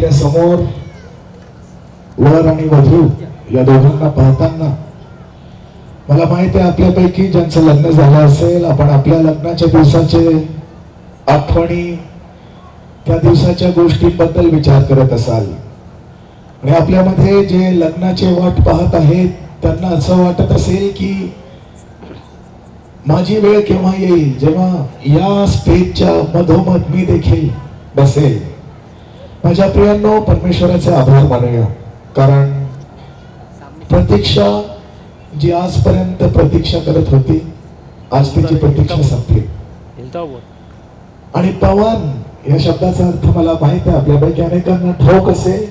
आपल्या समोर वर आणि वधू या दोघांना पाहताना मला माहिती आहे आपल्यापैकी ज्यांचं लग्न झालं असेल, आपण आपल्या लग्नाच्या दिवसाचे आठवणी, त्या दिवसाच्या गोष्टींबद्दल विचार करत असाल. आणि आपल्यामध्ये जे लग्नाचे वाट पाहत आहेत त्यांना असं वाटत असेल की माझी वेळ केव्हा येईल जेव्हा या स्टेजच्या मधोमध मी देखील बसेल. माझ्या प्रियांनो, परमेश्वराचे आभार मानूया, कारण प्रतीक्षा जी आजपर्यंत प्रतीक्षा करत होती, आज तिची प्रतीक्षा संपली. आणि पवन या शब्दाचा अर्थ मला माहित आहे आपल्यापैकी अनेकांना ठाऊक असेल.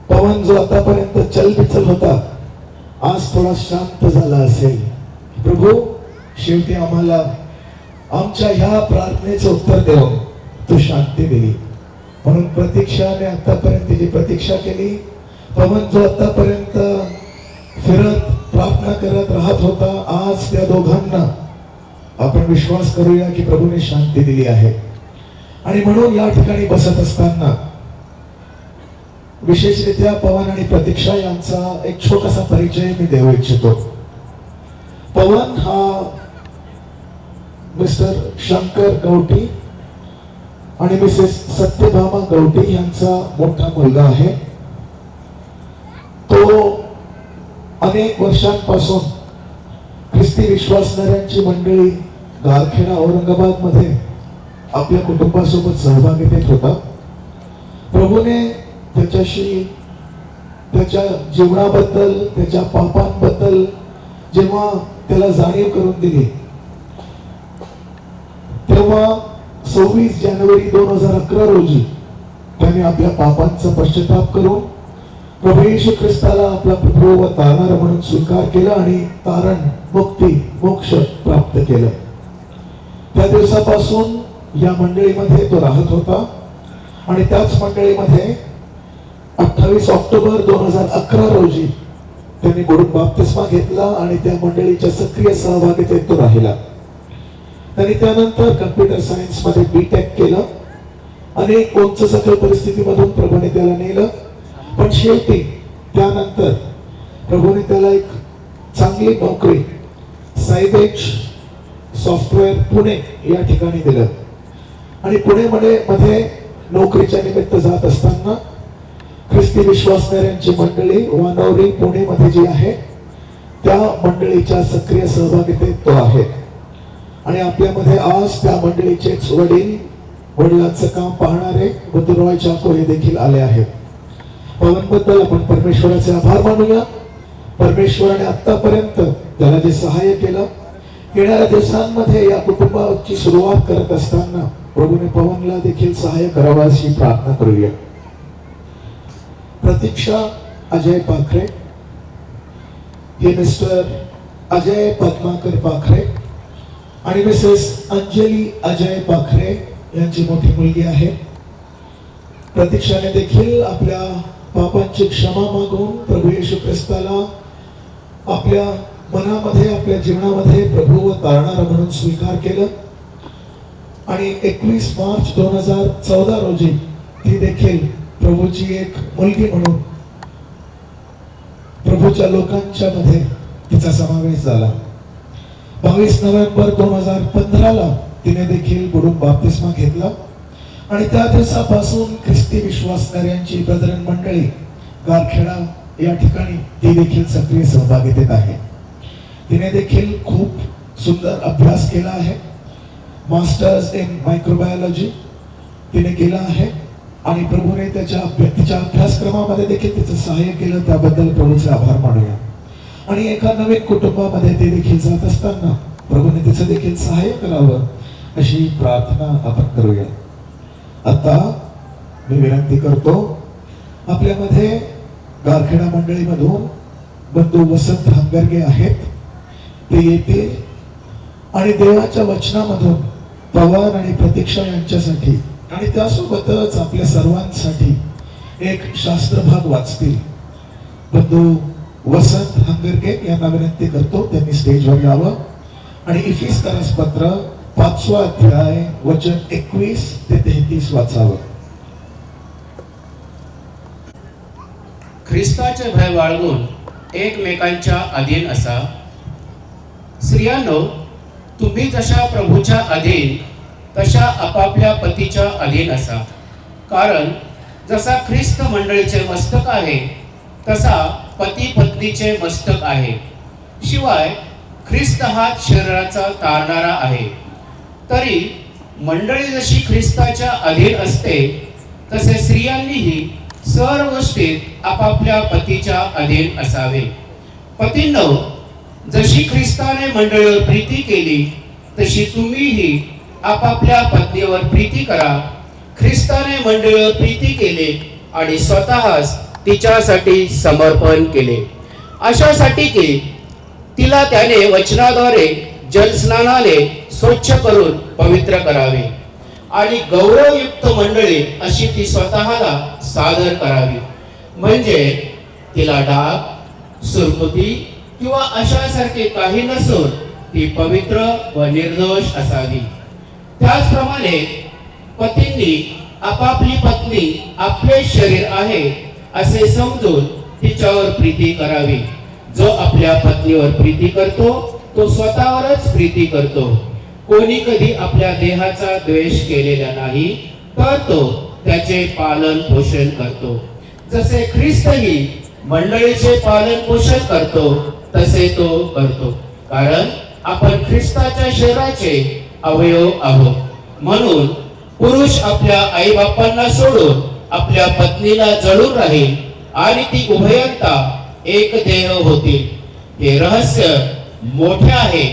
पवन जो आतापर्यंत चलबिचल होता, आज थोडा शांत झाला असेल. प्रभू, शेवटी आम्हाला आमच्या ह्या प्रार्थनेचं उत्तर देऊन तू शांती दिली. म्हणून प्रतीक्षाने आतापर्यंत जी प्रतीक्षा केली, पवन जो आतापर्यंत फिरत प्रार्थना करत राहत होता, आज त्या दोघांना आपण विश्वास करूया की प्रभूने शांती दिली आहे. आणि म्हणून या ठिकाणी बसत असताना विशेषरित्या पवन आणि प्रतीक्षा यांचा एक छोटासा परिचय मी देऊ इच्छितो. पवन हा मिस्टर शंकर गवटी आणि मिसेस सत्यभामा गवटी यांचा मोठा मुलगा आहे. तो अनेक वर्षांपासून ख्रिस्ती विश्वासणाऱ्यांची मंडळी गारखेडा औरंगाबाद मध्ये आपल्या कुटुंबासोबत सहभागी देत होता. प्रभूने त्याच्याशी त्याच्या जीवनाबद्दल, त्याच्या पापांबद्दल जेव्हा त्याला जाणीव करून दिली, तेव्हा 26 जानेवारी 2011 रोजी त्याने आपल्या पापांचा पश्चाताप करून प्रभू येशू ख्रिस्ताला आपला प्रभू व तारणारा म्हणून स्वीकार केला आणि तारण, मुक्ती, मोक्ष प्राप्त केलं. त्या दिवसापासून या मंडळीमध्ये तो राहत होता आणि त्याच मंडळीमध्ये 28 ऑक्टोबर 2011 रोजी त्यांनी बुडून बाप्तिस्मा घेतला आणि त्या मंडळीच्या सक्रिय सहभागितेत तो राहिला. त्यांनी त्यानंतर कम्प्युटर सायन्स मध्ये बीटेक केलं. अनेक उंच सकल परिस्थितीमधून प्रभूने त्याला नेलं, पण शेवटी त्यानंतर प्रभूने त्याला एक चांगली नोकरी सायबेज सॉफ्टवेअर पुणे या ठिकाणी दिलं. आणि पुणे मध्ये नोकरीच्या निमित्त जात असताना ख्रिस्ती विश्वासणाऱ्यांची मंडळी वानवरी पुणे मध्ये जी आहे त्या मंडळीच्या सक्रिय सहभागितेत तो आहे. आणि आपल्यामध्ये आज त्या मंडळीचेच वडिलांचं काम पाहणारे बुद्धरॉय चाको हे देखील आले आहेत. पवनबद्दल आपण परमेश्वराचे आभार मानूया. परमेश्वराने आतापर्यंत त्याला जे सहाय्य केलं, येणाऱ्या दिवसांमध्ये या कुटुंबाची सुरुवात करत असताना प्रभूने पवनला देखील सहाय्य करावा अशी प्रार्थना करूया. प्रतीक्षा अजय पाखरे, हे मिस्टर अजय पद्माकर पाखरे आणि मिसेस अंजली अजय पाखरे यांची मोठी मुलगी आहे. प्रतीक्षाने देखील आपल्या पापांची क्षमा मागून प्रभू येशू ख्रिस्ताला आपल्या मनामध्ये, आपल्या जीवनामध्ये प्रभू व तारणारा म्हणून स्वीकार केलं. आणि 21 मार्च 2014 रोजी ती देखील प्रभूची एक मुलगी म्हणून प्रभूच्या लोकांच्या मध्ये तिचा समावेश झाला. 22 नोव्हेंबर 2015 तिने देखील बुडून बाप्तिस्मा घेतला. आणि त्या दिवसापासून ख्रिस्ती विश्वासणाऱ्यांची ब्रदरन मंडळी गारखेडा या ठिकाणी ती देखील सक्रिय सहभागितेत आहे. तिने देखील खूप सुंदर अभ्यास केला आहे. मास्टर्स इन मायक्रोबायोलॉजी तिने केला आहे आणि प्रभूने तिच्या अभ्यासक्रमामध्ये देखील तिचं सहाय्य केलं, त्याबद्दल प्रभूचे आभार मानूया. आणि एका नवीन कुटुंबामध्ये ते देखील जात असताना प्रभूने तिचं देखील सहाय्य करावं अशी प्रार्थना आपण करूया. आता मी विनंती करतो, आपल्यामध्ये गारखेडा मंडळीमधून बंधू वसंत हंगरगे आहेत, ते येतील आणि देवाच्या वचनामधून पवन आणि प्रतीक्षा यांच्यासाठी आणि त्यासोबतच आपल्या सर्वांसाठी एक शास्त्रभाग वाचतील. बंधू वसंत हंगरगे यांना विनंती करतो त्यांनी स्टेजवर यावं आणि इफिस्करस पत्र 5वा अध्याय वचन 21 ते 33 वाचावं. ख्रिस्ताचे भय बाळगून एकमेकांच्या अधीन असा. स्त्रियांनो, तुम्ही जशा प्रभूच्या अधीन तशा आपापल्या पतीच्या अधीन असा. कारण जसा ख्रिस्त मंडळीचे मस्तक आहे तसा पती पत्नीचे मस्तक आहे. शिवाय ख्रिस्त हा शरीराचा तारणारा आहे. तरी मंडळी जशी ख्रिस्ताच्या अधीन असते तसे स्त्रियांनीही सर्व गोष्टीत आपापल्या पतीच्या अधीन असावे. पतींनो, जशी ख्रिस्ताने मंडळीवर प्रीती केली तशी तुम्हीही आपापल्या पत्नीवर प्रीती करा. ख्रिस्ताने मंडळीवर प्रीती केले आणि स्वतःच तिच्यासाठी समर्पण केले, अशासाठी की तिला त्याने वचनाद्वारे जलस्नानाने स्वच्छ करून पवित्र करावे आणि गौरवयुक्त मंडळी अशी ती स्वतःला सादर करावी. म्हणजे तिला डाग, सुरकुती किंवा अशासारखे काही नसून ती पवित्र व निर्दोष असावी. त्याचप्रमाणे पतींनी आपापली पत्नी आपले शरीर आहे असे समजून तिच्यावर प्रीती करावी. जो आपल्या पत्नीवर प्रीती करतो तो स्वतःवरच प्रीती करतो. कोणी कधी आपल्या देहाचा द्वेष केलेला नाही, तर तो त्याचे पालन पोषण करतो. जसे ख्रिस्तही मंडळीचे पालन पोषण करतो तसे तो करतो. कारण आपण ख्रिस्ताच्या शरीराचे अवयव आहोत. म्हणून पुरुष आपल्या आई बापांना सोडून आपल्या पत्नीला जळून राहील आणि ती उभयता एक देह होतील. हे रहस्य मोठे आहे,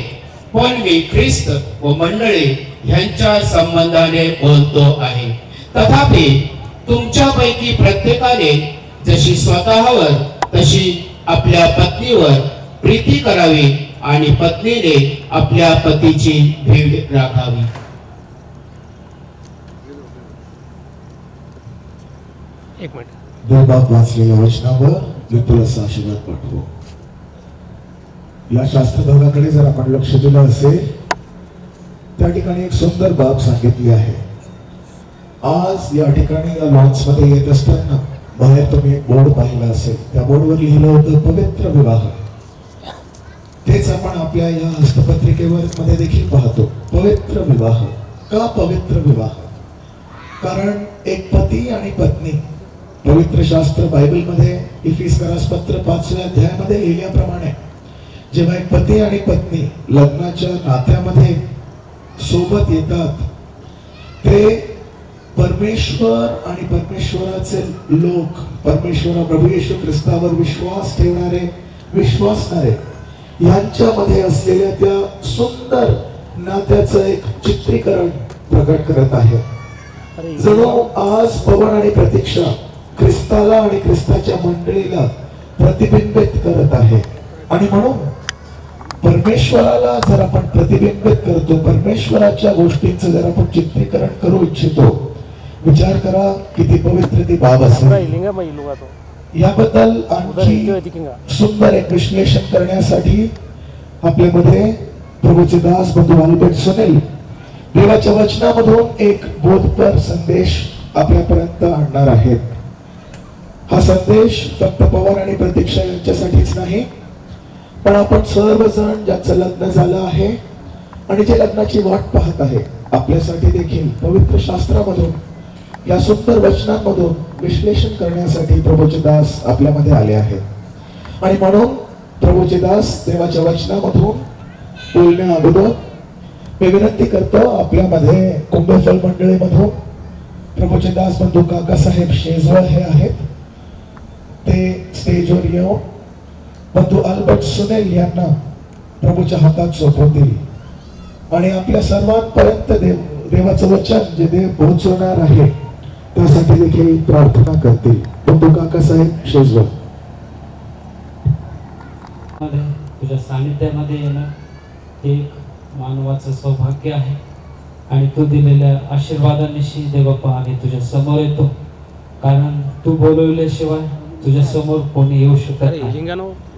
पण मी ख्रिस्त व मंडळी यांच्या संबंधाने बोलतो आहे. तथापि तुमच्यापैकी प्रत्येकाने जशी स्वतःवर तशी आपल्या पत्नीवर प्रीती करावी आणि पत्नीने आपल्या पतीची भीड राखावी. एक मिनिट. देवबाप वाचलेल्या वचनावर मी तुला आशीर्वाद पाठवू. या शास्त्रभागाकडे जर आपण लक्ष दिलं असेल त्या ठिकाणी एक सुंदर बाब सांगितली आहे. आज या ठिकाणी या लॉन्च मध्ये येत असताना बाहेर तुम्ही एक बोर्ड पाहिला असेल. त्या बोर्डवर लिहिलं होतं पवित्र विवाह. तेच आपण आपल्या या हस्तपत्रिकेवर मध्ये देखील पाहतो. पवित्र विवाह. का पवित्र विवाह? कारण एक पती आणि पत्नी, पवित्र शास्त्र बायबलमध्ये इफिसकरास पत्र 5व्या अध्यायामध्ये लिहिल्याप्रमाणे जेव्हा एक पती आणि पत्नी लग्नाच्या नात्यामध्ये सोबत येतात ते परमेश्वर आणि परमेश्वराचे लोक, परमेश्वर प्रभू येशू ख्रिस्तावर विश्वास ठेवणारे, विश्वासणारे यांच्यामध्ये असलेल्या त्या सुंदर नात्याचं एक चित्रीकरण प्रकट करत आहे. जणू आज पवन आणि प्रतीक्षा ख्रिस्ताला आणि ख्रिस्ताच्या मंडळीला प्रतिबिंबित करत आहे. आणि म्हणून परमेश्वराला जर आपण प्रतिबिंबित करतो, परमेश्वराच्या गोष्टींचं जर आपण चित्रीकरण करू इच्छितो, विचार करा किती पवित्र ती बाब असेल. याबद्दल आणखी सुंदर एक विश्लेषण करण्यासाठी आपल्यामध्ये प्रभूचे दास बंधू अल्बर्ट सुनील देवाच्या वचनामधून एक बोधपर संदेश आपल्यापर्यंत आणणार आहेत. हा संदेश फक्त पवन आणि प्रतीक्षा यांच्यासाठीच नाही, पण आपण सर्वजण ज्यांचं लग्न झालं आहे आणि जे लग्नाची वाट पाहत आहे आपल्यासाठी देखील पवित्र शास्त्रामधून या सुंदर वचनांमधून विश्लेषण करण्यासाठी प्रभूचे दास आपल्यामध्ये आले आहेत. आणि म्हणून प्रभूचे दास देवाच्या वचनामधून बोलण्या अगोदर मी विनंती करतो आपल्यामध्ये कुंभफल मंडळीमधून प्रभूचे दास बंधू काकासाहेब शेजवळ हे आहेत. ते स्टेजवर येऊन बंधू अल्बर्ट सुनील यांना प्रभूच्या हातात सोपवतील आणि आपल्या सर्वांपर्यंत देवाचं वचन जे देव पोहोचवणार आहे त्यासाठी देखील प्रार्थना करतील. बंधू काकासाहेब शेजवळ. तुझ्या सानिध्यामध्ये येणं हे मानवाचं सौभाग्य आहे आणि तू दिलेल्या आशीर्वादानिशी देवप्पा आम्ही तुझ्या समोर येतो. कारण तू बोलवल्याशिवाय तुझ्या समोर कोणी येऊ शकत नाही.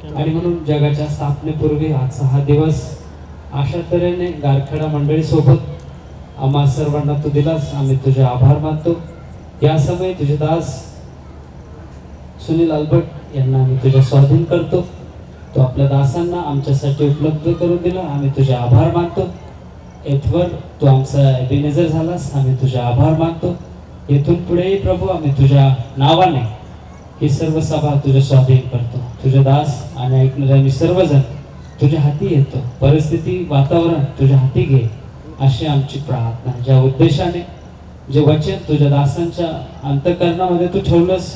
आणि म्हणून जगाच्या स्थापनेपूर्वी आजचा हा दिवस अशा तऱ्हेने गारखेडा मंडळी सोबत आम्हा सर्वांना तू दिलास. आम्ही तुझे आभार मानतो. या समय तुझे दास सुनील अल्बर्ट यांना आम्ही तुझ्या स्वाधीन करतो. तो आपल्या दासांना आमच्यासाठी उपलब्ध करून दिला, आम्ही तुझे आभार मानतो. येथवर तू आमचा एबिनेझर झालास, आम्ही तुझे आभार मानतो. येथून पुढेही प्रभू आम्ही तुझ्या नावाने ही सर्व सभा तुझ्या स्वाधीन करतो. तुझे दास आणि ऐकणारे आम्ही सर्वजण तुझ्या हाती येतो. परिस्थिती वातावरण तुझ्या हाती घे अशी आमची प्रार्थना. ज्या उद्देशाने जे वचन तुझ्या दासांच्या अंतःकरणामध्ये तू ठेवलंस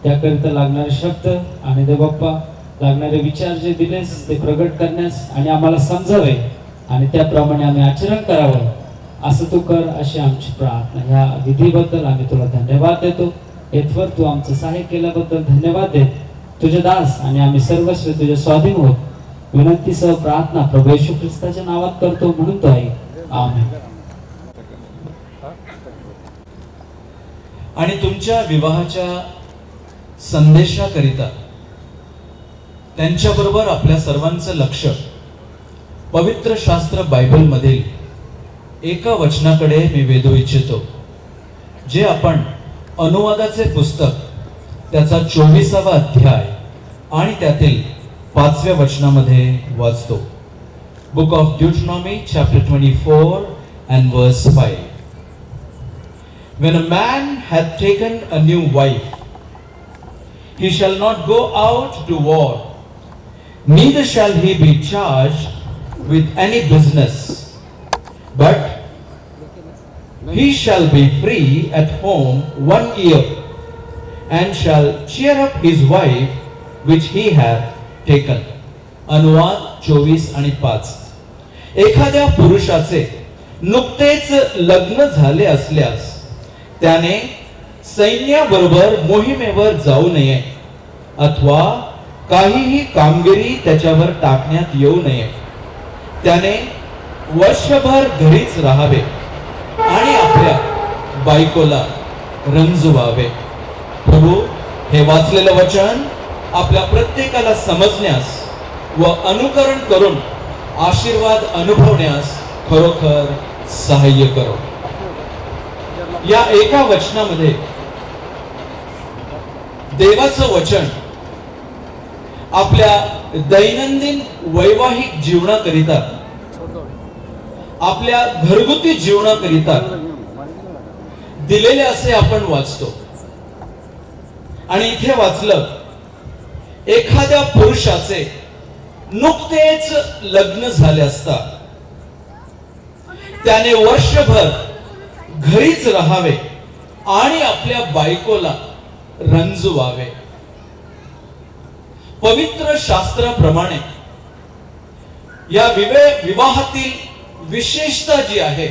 त्याकरिता लागणारे शब्द आणि देवबाप्पा लागणारे विचार जे दिलेस ते प्रगट करण्यास आणि आम्हाला समजावे आणि त्याप्रमाणे आम्ही आचरण करावं असं तू कर अशी आमची प्रार्थना. ह्या विधीबद्दल आम्ही तुला धन्यवाद देतो. येथवर तू आमचं सहाय्य केल्याबद्दल धन्यवाद देत तुझे दास आणि आम्ही सर्वस्व तुझ्या स्वाधीन होत विनंतीसह प्रार्थना प्रभू येशू ख्रिस्ताच्या नावात करतो म्हणून तो आहे. आमेन. आणि तुमच्या विवाहाच्या संदेशाकरिता त्यांच्याबरोबर आपल्या सर्वांचं लक्ष पवित्र शास्त्र बायबल मधील एका वचनाकडे मी वेधू इच्छितो, जे आपण अनुवादाचे पुस्तक त्याचा 24वा अध्याय आणि त्यातील 5व्या वचनामध्ये वाचतो. Book of Deuteronomy chapter 24 and verse 5. When a man hath taken a new wife, he shall not go out to war, neither shall he be charged with any business, but he shall be free at home 1 year, and shall cheer up his wife which he hath taken. अनुवाद 24 आणि 5. एखाद्या पुरुषाचे नुकतेच लग्न झाले असल्यास त्याने सैन्याबरोबर मोहिमेवर जाऊ नये अथवा काहीही कामगिरी त्याच्यावर टाकण्यात येऊ नये. त्याने वर्षभर घरीच राहावे आणि आपल्या बायकोला रंजवावे. प्रभू, हे वाचलेलं वचन आपल्या प्रत्येकाला समजण्यास व अनुकरण करून आशीर्वाद अनुभवण्यास खरोखर सहाय्य करो. या एका वचनामध्ये देवाचं वचन आपल्या दैनंदिन वैवाहिक जीवनाकरिता, आपल्या घरगुती जीवनाकरिता दिलेले असे आपण वाचतो. आणि इथे वाचलं, एखाद्या पुरुषाचे नुकतेच लग्न झाले असता त्याने वर्षभर घरीच राहावे आणि आपल्या बायकोला रंजवावे. पवित्र शास्त्राप्रमाणे या विवाहातील विशेषता जी आहे,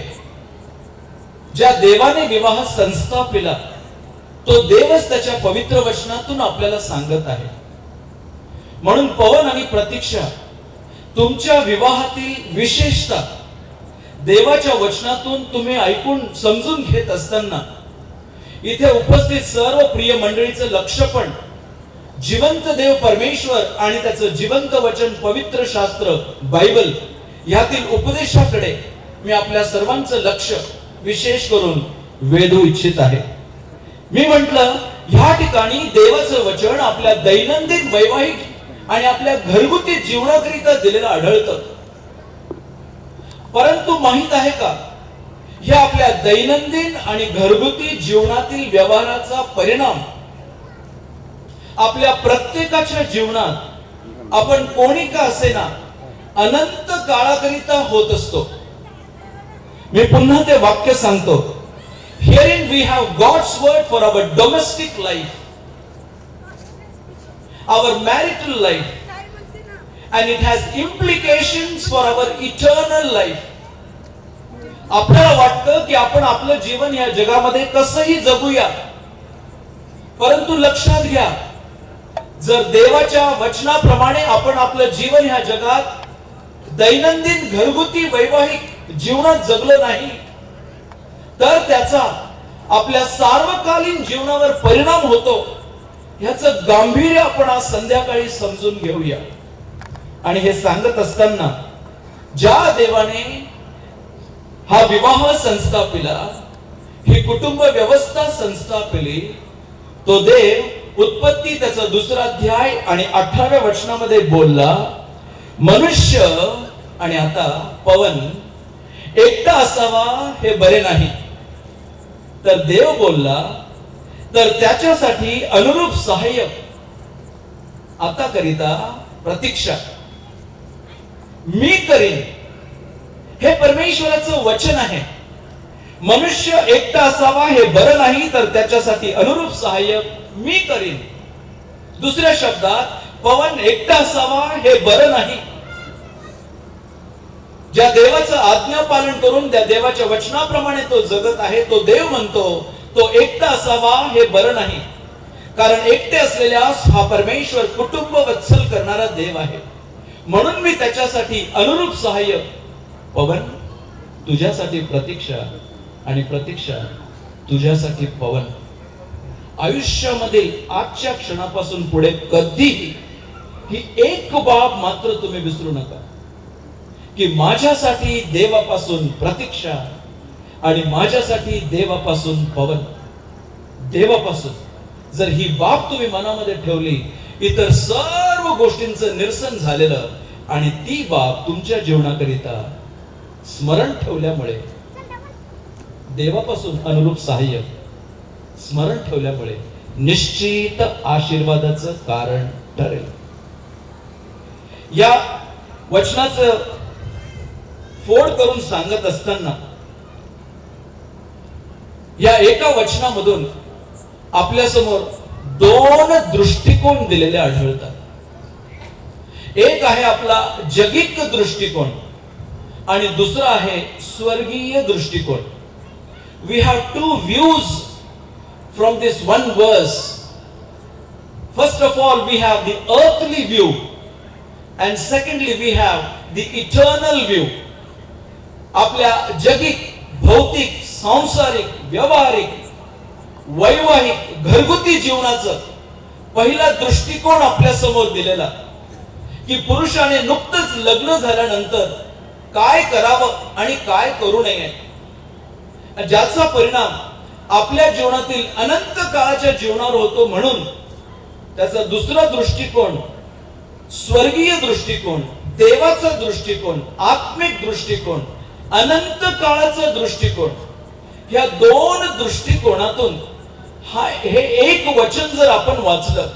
ज्या देवाने विवाह संस्थापिला तो देवच त्याच्या पवित्र वचनातून आपल्याला सांगत आहे. म्हणून पवन आणि प्रतीक्षा, तुमच्या विवाहातील विशेषता देवाच्या वचनातून तुम्ही ऐकून समजून घेत असताना इथे उपस्थित सर्व प्रिय मंडळीचं लक्ष पण जिवंत देव परमेश्वर आणि त्याचं जिवंत वचन पवित्र शास्त्र बायबल यातील उपदेशाकडे मी आपल्या सर्वांचं लक्ष विशेष करून वेधू इच्छित आहे. मी म्हटलं, ह्या ठिकाणी देवाचं वचन आपल्या दैनंदिन वैवाहिक आणि आपल्या घरगुती जीवनाकरिता दिलेलं आढळतं. परंतु माहित आहे का, या आपल्या दैनंदिन आणि घरगुती जीवनातील व्यवहाराचा परिणाम आपल्या प्रत्येकाच्या जीवनात आपण कोणी का असेना अनंत काळाकरिता होत असतो. मी पुन्हा ते वाक्य सांगतो. Herein we have God's word for our domestic life, our marital life, and it has implications for our eternal life. आपल्याला वाटतं की आपण आपलं जीवन या जगामध्ये कसंही जगूया, परंतु लक्षात घ्या, जर देवाच्या वचनाप्रमाणे आपण आपलं जीवन ह्या जगात दैनंदिन घरगुती वैवाहिक जीवनात जगलो नाही तर त्याचा आपल्या सार्वकालीन जीवनावर परिणाम होतो. ह्याचं गांभीर्य आपण आज संध्याकाळी समजून घेऊया. आणि हे सांगत असताना, ज्या देवाने हा विवाह संस्थापिला, ही कुटुंब व्यवस्था संस्थापिली, तो देव उत्पत्ती त्याचा 2रा अध्याय आणि 18व्या वचनामध्ये बोलला, मनुष्य आणि आता पवन एकटा असावा हे बरे नाही. तर देव बोलला, तर त्याच्यासाठी अनुरूप सहाय्यक आता करिता प्रतीक्षा मी करेन. हे परमेश्वराचं वचन आहे. मनुष्य एकटा असावा हे बरं नाही, तर त्याच्यासाठी अनुरूप सहाय्यक मी करीन. दुसऱ्या शब्दात, पवन एकटा असावा हे बरं नाही. ज्या देवाचं आज्ञा पालन करून त्या देवाच्या वचनाप्रमाणे तो जगत आहे, तो देव म्हणतो तो एकटा असावा हे बरं नाही. कारण एकटे असलेल्यास हा परमेश्वर कुटुंब वत्सल करणारा देव आहे. म्हणून मी त्याच्यासाठी अनुरूप सहाय्यक, पवन तुझ्यासाठी प्रतीक्षा आणि प्रतीक्षा तुझ्यासाठी पवन. आयुष्यामधील आजच्या क्षणापासून पुढे कधीही ही एक बाब मात्र तुम्ही विसरू नका, की माझ्यासाठी देवापासून प्रतीक्षा आणि माझ्यासाठी देवापासून पवन. देवापासून जर ही बाब तुम्ही मनामध्ये ठेवली, इतर सर्व गोष्टींचं निरसन झालेलं आणि ती बाब तुमच्या जीवनाकरिता स्मरण ठेवल्यामुळे, देवापासून अनुरूप सहाय्य स्मरण ठेवल्यामुळे निश्चित आशीर्वादाचं कारण ठरेल. या वचनाचं फोड करून सांगत असताना या एका वचनामधून आपल्या समोर 2 दृष्टिकोन दिलेले आढळतात. एक आहे आपला जगिक दृष्टिकोन आणि दुसरा आहे स्वर्गीय दृष्टिकोन. We have 2 views from this one verse. First of all, we have the earthly view, and secondly we have the eternal view. आपल्या जगिक, भौतिक, सांसारिक, व्यावहारिक, वैवाहिक, घरगुती जीवनाचं पहिला दृष्टिकोन आपल्या समोर दिलेला, की पुरुषाने नुकतंच लग्न झाल्यानंतर काय करावं आणि काय करू नये, ज्याचा परिणाम आपल्या जीवनातील अनंत काळाच्या जीवनावर होतो. म्हणून त्याचा दुसरा दृष्टिकोन स्वर्गीय दृष्टिकोन, देवाचा दृष्टिकोन, आत्मिक दृष्टिकोन, अनंत काळाचा दृष्टिकोन. या 2 दृष्टिकोनातून हे एक वचन जर आपण वाचलं,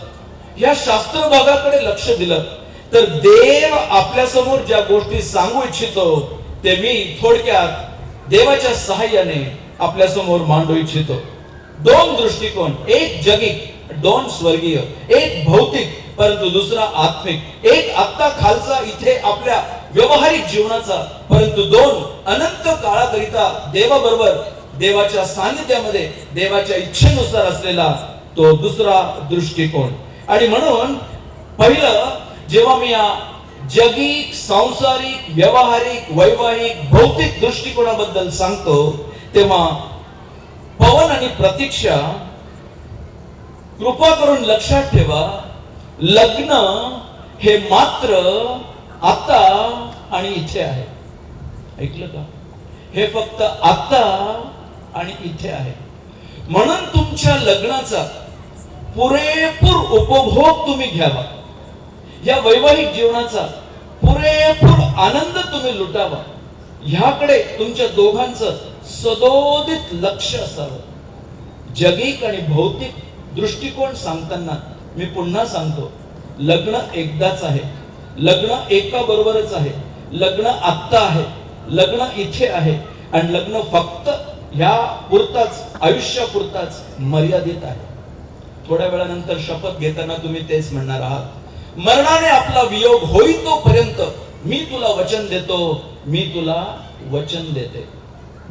या शास्त्र भागाकडे लक्ष दिलं, तर देव आपल्या समोर ज्या गोष्टी सांगू इच्छितो ते मी थोडक्यात देवाच्या सहाय्याने आपल्या समोर मांडू इच्छितो. 2 दृष्टिकोन, एक जगिक, 2 स्वर्गीय, एक भौतिक परंतु दुसरा आत्मिक, एक आत्ता खालचा इथे आपल्या व्यवहारिक जीवनाचा, परंतु 2 अनंत काळाकरिता देवाबरोबर, देवाच्या सानिध्यामध्ये, देवाच्या इच्छेनुसार असलेला तो दुसरा दृष्टिकोन. आणि म्हणून पहिलं, जेव्हा मी या जगिक, सांसारिक, व्यवहारिक, वैवाहिक, भौतिक दृष्टिकोनाबद्दल सांगतो, तेव्हा पवन आणि प्रतीक्षा कृपा करून लक्षात ठेवा, लग्न हे मात्र आता आणि इथे आहे. ऐकलं का? हे फक्त आता आणि इथे आहे. म्हणून तुमच्या लग्नाचा पुरेपूर उपभोग तुम्ही घ्यावा. या वैवाहिक जीवनाचा पुरेपूर आनंद तुम्ही लुटावा. ह्याकडे तुमच्या दोघांचं सदोदित लक्ष असावं. जगिक आणि भौतिक दृष्टिकोन सांगताना मी पुन्हा सांगतो, लग्न एकदाच आहे, लग्न एका बरोबरच आहे, लग्न आत्ता आहे, लग्न इथे आहे आणि लग्न फक्त ह्या पुरताच, आयुष्यापुरताच मर्यादित आहे. थोड्या वेळानंतर शपथ घेताना तुम्ही तेच म्हणणार आहात, मरणाने आपला वियोग होई तोपर्यंत मी तुला वचन देतो, मी तुला वचन देते.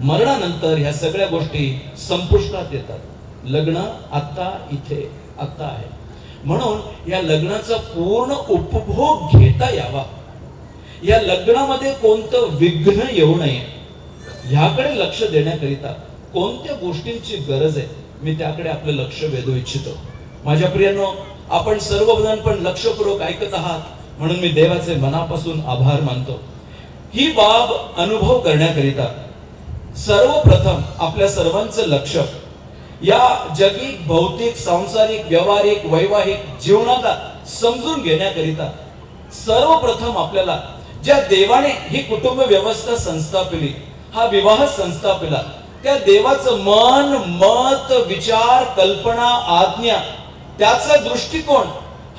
मरणानंतर ह्या सगळ्या गोष्टी संपुष्टात येतात. लग्न आता इथे आता आहे. म्हणून या लग्नाचा पूर्ण उपभोग घेता यावा. या लग्नामध्ये कोणतं विघ्न येऊ नये ह्याकडे लक्ष देण्याकरिता कोणत्या गोष्टींची गरज आहे, मी त्याकडे आपलं लक्ष वेधू इच्छितो. माझ्या प्रियांनो, आपण सर्वजण पण लक्षपूर्वक ऐकत आहात, म्हणून मी देवाचे मनापासून आभार मानतो. ही बाब अनुभव करण्याकरिता सर्वप्रथम आपल्या सर्वांचं लक्ष या जगिक भौतिक सांसारिक व्यावहारिक वैवाहिक जीवनाला समजून घेण्याकरिता सर्वप्रथम आपल्याला ज्या देवाने ही कुटुंब व्यवस्था संस्थापिली, हा विवाह संस्थापिला, त्या देवाचं मन, मत, विचार, कल्पना, आज्ञा, त्याचा दृष्टिकोन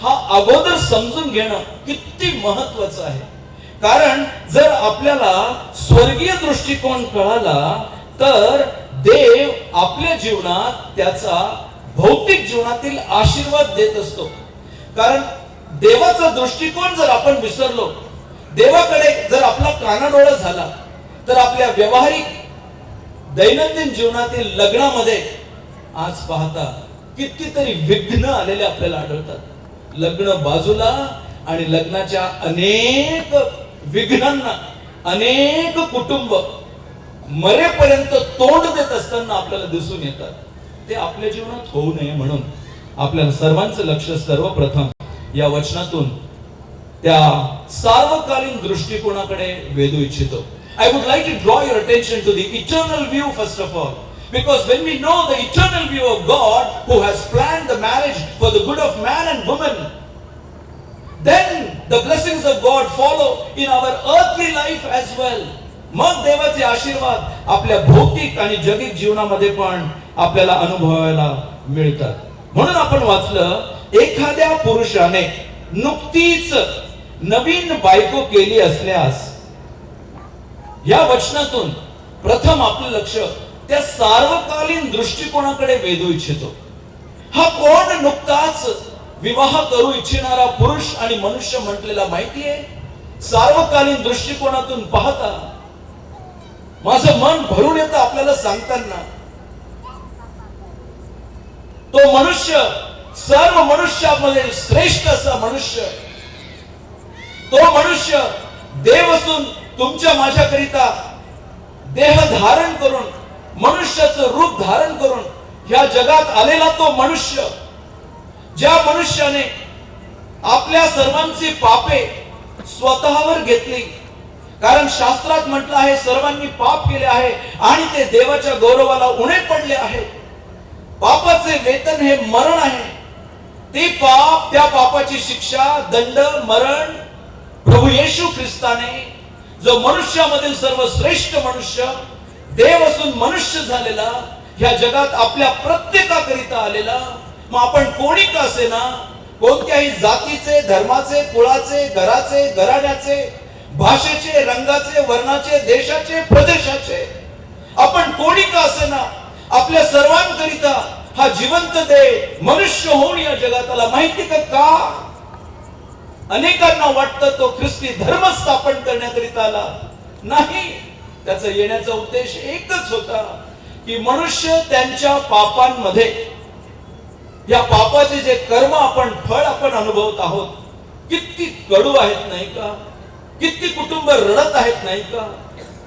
हा अगोदर समजून घेणं किती महत्वाचं आहे. कारण जर आपल्याला स्वर्गीय दृष्टिकोन कळाला तर देव आपल्या जीवनात त्याचा भौतिक जीवनातील आशीर्वाद देत असतो. कारण देवाचा दृष्टिकोन जर आपण विसरलो, देवाकडे जर आपला कानाडोळा झाला, तर आपल्या व्यवहारिक दैनंदिन जीवनातील लग्नामध्ये आज पाहता कितीतरी विघ्न आलेले आपल्याला आढळतात. लग्न बाजूला आणि लग्नाच्या अनेक विघ्नांना अनेक कुटुंब मरेपर्यंत तोंड देत असताना आपल्याला दिसून येतात. ते आपल्या जीवनात होऊ नये म्हणून आपल्याला सर्वांचं लक्ष सर्वप्रथम या वचनातून त्या सार्वकालीन दृष्टिकोनाकडे वेधू इच्छितो. I would like to draw your attention to the eternal view first of all, because when we know the eternal view of God who has planned the marriage for the good of man and woman, then the blessings of God follow in our earthly life as well. मग देवाचे आशीर्वाद आपल्या भौतिक आणि जगिक जीवनामध्ये पण आपल्याला अनुभवायला मिळतात. म्हणून आपण वाचलं, एखाद्या पुरुषाने नुकतीच नवीन बायको केली असल्यास, या वचनातून प्रथम आपलं लक्ष त्या सार्वकालीन दृष्टिकोनाकडे वेधू इच्छितो. हा कोण नुकताच विवाह करू इच्छिणारा पुरुष आणि मनुष्य म्हटलेला माहितीये? सार्वकालीन दृष्टिकोनातून पाहता माझं मन भरून येतं आपल्याला सांगताना. तो मनुष्य सर्व मनुष्यामध्ये श्रेष्ठ असा मनुष्य, तो मनुष्य देव असून तुमच्या माझ्याकरिता देह धारण करून मनुष्याचं रूप धारण करून ह्या जगात आलेला तो मनुष्य, ज्या मनुष्याने आपल्या सर्वांची पापे स्वतःवर घेतली. कारण शास्त्रात म्हटलं आहे, सर्वांनी पाप केले आहे आणि ते देवाच्या गौरवाला उणे पडले आहे. पापाचे वेतन हे मरण आहे. ते पाप, त्या पापाची शिक्षा, दंड, मरण प्रभू येशू ख्रिस्ताने, जो मनुष्यामधील सर्वश्रेष्ठ मनुष्य, देव असून मनुष्य झालेला, ह्या जगात आपल्या प्रत्येकाकरिता आलेला. मग आपण कोणी का असेना, कोणत्याही जातीचे, धर्माचे, कुळाचे, घराचे, घराण्याचे, भाषेचे, रंगाचे, वर्णाचे, देशाचे, प्रदेशाचे, आपण कोणी का असेना, आपल्या सर्वांकरिता हा जिवंत देव मनुष्य होऊन या जगात आला. माहिती का? अनेकांना वाटतं तो ख्रिस्ती धर्म स्थापन करण्याकरिता आला. नाही, त्याचा येण्याचा उद्देश एकच होता की मनुष्य त्यांच्या पापांमध्ये, या पापाचे जे कर्म आपण फळ आपण अनुभवत आहोत, किती कडू आहेत नाही का? किती कुटुंब रडत आहेत नाही का?